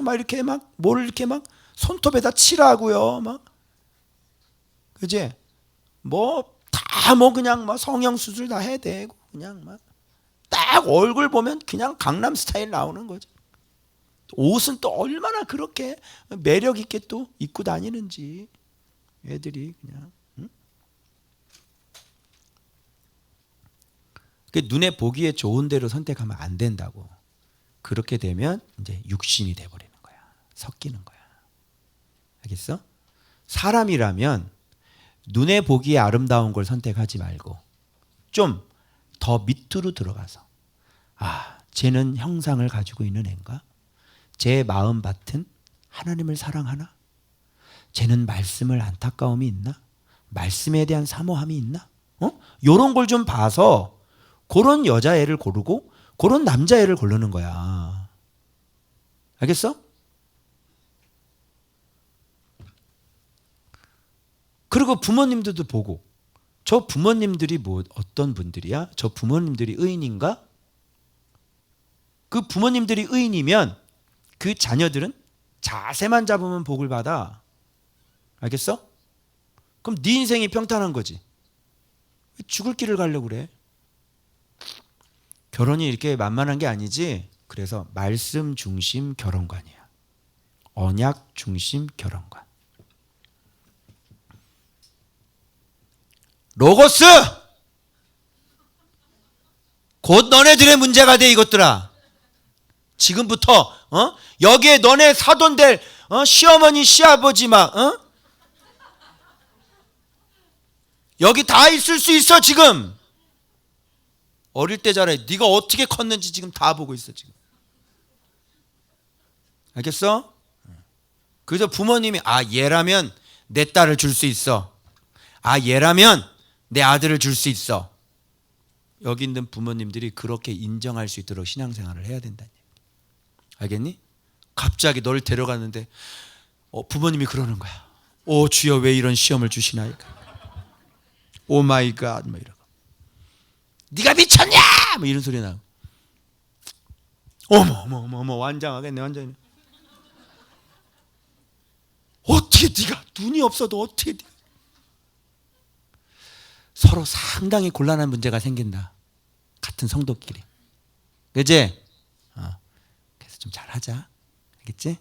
막 이렇게 막 뭘 이렇게 막 손톱에다 칠하고요. 막. 그지? 뭐, 다 뭐 그냥 막 성형수술 다 해야 되고, 그냥 막. 딱 얼굴 보면 그냥 강남 스타일 나오는 거죠. 옷은 또 얼마나 그렇게 매력 있게 또 입고 다니는지 애들이 그냥. 눈에 보기에 좋은 대로 선택하면 안 된다고. 그렇게 되면 이제 육신이 돼버리는 거야. 섞이는 거야. 알겠어? 사람이라면 눈에 보기에 아름다운 걸 선택하지 말고 좀 더 밑으로 들어가서, 아, 쟤는 형상을 가지고 있는 애인가? 제 마음밭은 하나님을 사랑하나? 쟤는 말씀을 안타까움이 있나? 말씀에 대한 사모함이 있나? 요런 걸 좀 봐서 그런 여자애를 고르고 그런 남자애를 고르는 거야. 알겠어? 그리고 부모님들도 보고, 저 부모님들이 뭐 어떤 분들이야? 저 부모님들이 의인인가? 그 부모님들이 의인이면 그 자녀들은 자세만 잡으면 복을 받아. 알겠어? 그럼 네 인생이 평탄한 거지. 왜 죽을 길을 가려고 그래? 결혼이 이렇게 만만한 게 아니지. 그래서 말씀 중심 결혼관이야. 언약 중심 결혼관. 로고스! 곧 너네들의 문제가 돼, 이것들아. 지금부터 여기에 너네 사돈 될 시어머니 시아버지 막 여기 다 있을 수 있어. 지금 어릴 때 잘해. 네가 어떻게 컸는지 지금 다 보고 있어 지금. 알겠어? 그래서 부모님이, 아, 얘라면 내 딸을 줄 수 있어. 아, 얘라면 내 아들을 줄 수 있어. 여기 있는 부모님들이 그렇게 인정할 수 있도록 신앙생활을 해야 된다니. 알겠니? 갑자기 널 데려갔는데 부모님이 그러는 거야. 오 주여, 왜 이런 시험을 주시나이까? 오 마이 갓, 뭐 이러고. 네가 미쳤냐? 뭐 이런 소리 나고. 어머 완장하겠네 완전히. 어떻게 네가 눈이 없어도 어떻게 네가. 서로 상당히 곤란한 문제가 생긴다. 같은 성도끼리. 그지? 그래서 좀 잘하자. 알겠지?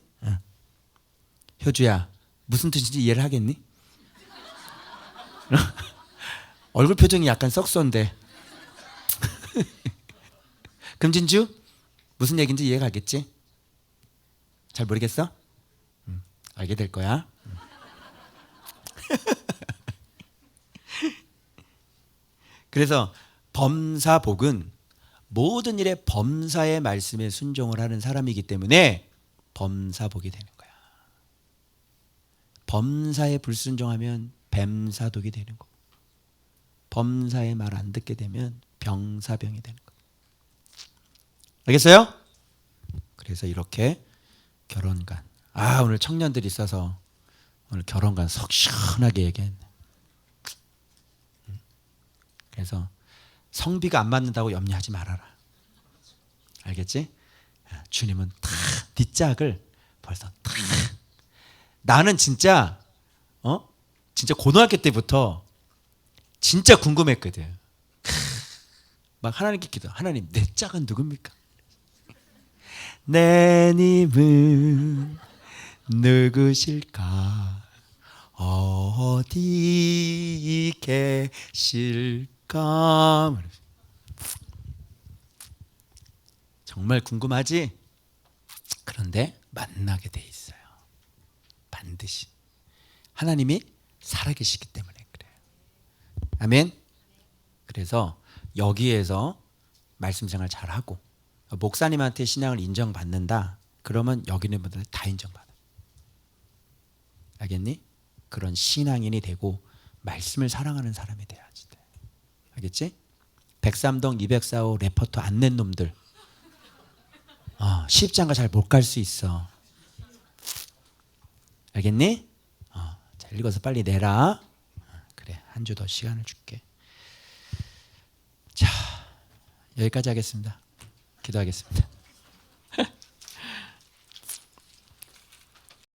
효주야, 무슨 뜻인지 이해를 하겠니? 얼굴 표정이 약간 썩소인데. 금진주, 무슨 얘기인지 이해가 가겠지? 잘 모르겠어? 알게 될 거야. 그래서 범사복은 모든 일에 범사의 말씀에 순종을 하는 사람이기 때문에 범사복이 되는 거야. 범사에 불순종하면 뱀사독이 되는 거고, 범사의 말 안 듣게 되면 병사병이 되는 거야. 알겠어요? 그래서 이렇게 결혼관. 아, 오늘 청년들이 있어서 오늘 결혼관 속 시원하게 얘기했네. 그래서 성비가 안 맞는다고 염려하지 말아라. 알겠지? 주님은 다 네 짝을 벌써 다. 나는 진짜 진짜 고등학교 때부터 진짜 궁금했거든. 막 하나님께 기도. 하나님, 내 짝은 누굽니까? 내 님은 누구실까? 어디 계실까? 정말 궁금하지? 그런데 만나게 돼 있어요. 반드시. 하나님이 살아계시기 때문에 그래요. 아멘. 그래서 여기에서 말씀 생활 잘하고, 목사님한테 신앙을 인정받는다 그러면 여기 있는 분들 다 인정받아. 알겠니? 그런 신앙인이 되고 말씀을 사랑하는 사람이 돼야지 돼. 알겠지? 103동 204호 레퍼토 안 낸 놈들 시집장가 잘 못 갈 수 있어. 알겠니? 자, 읽어서 빨리 내라. 그래, 한 주 더 시간을 줄게. 자, 여기까지 하겠습니다. 기도하겠습니다.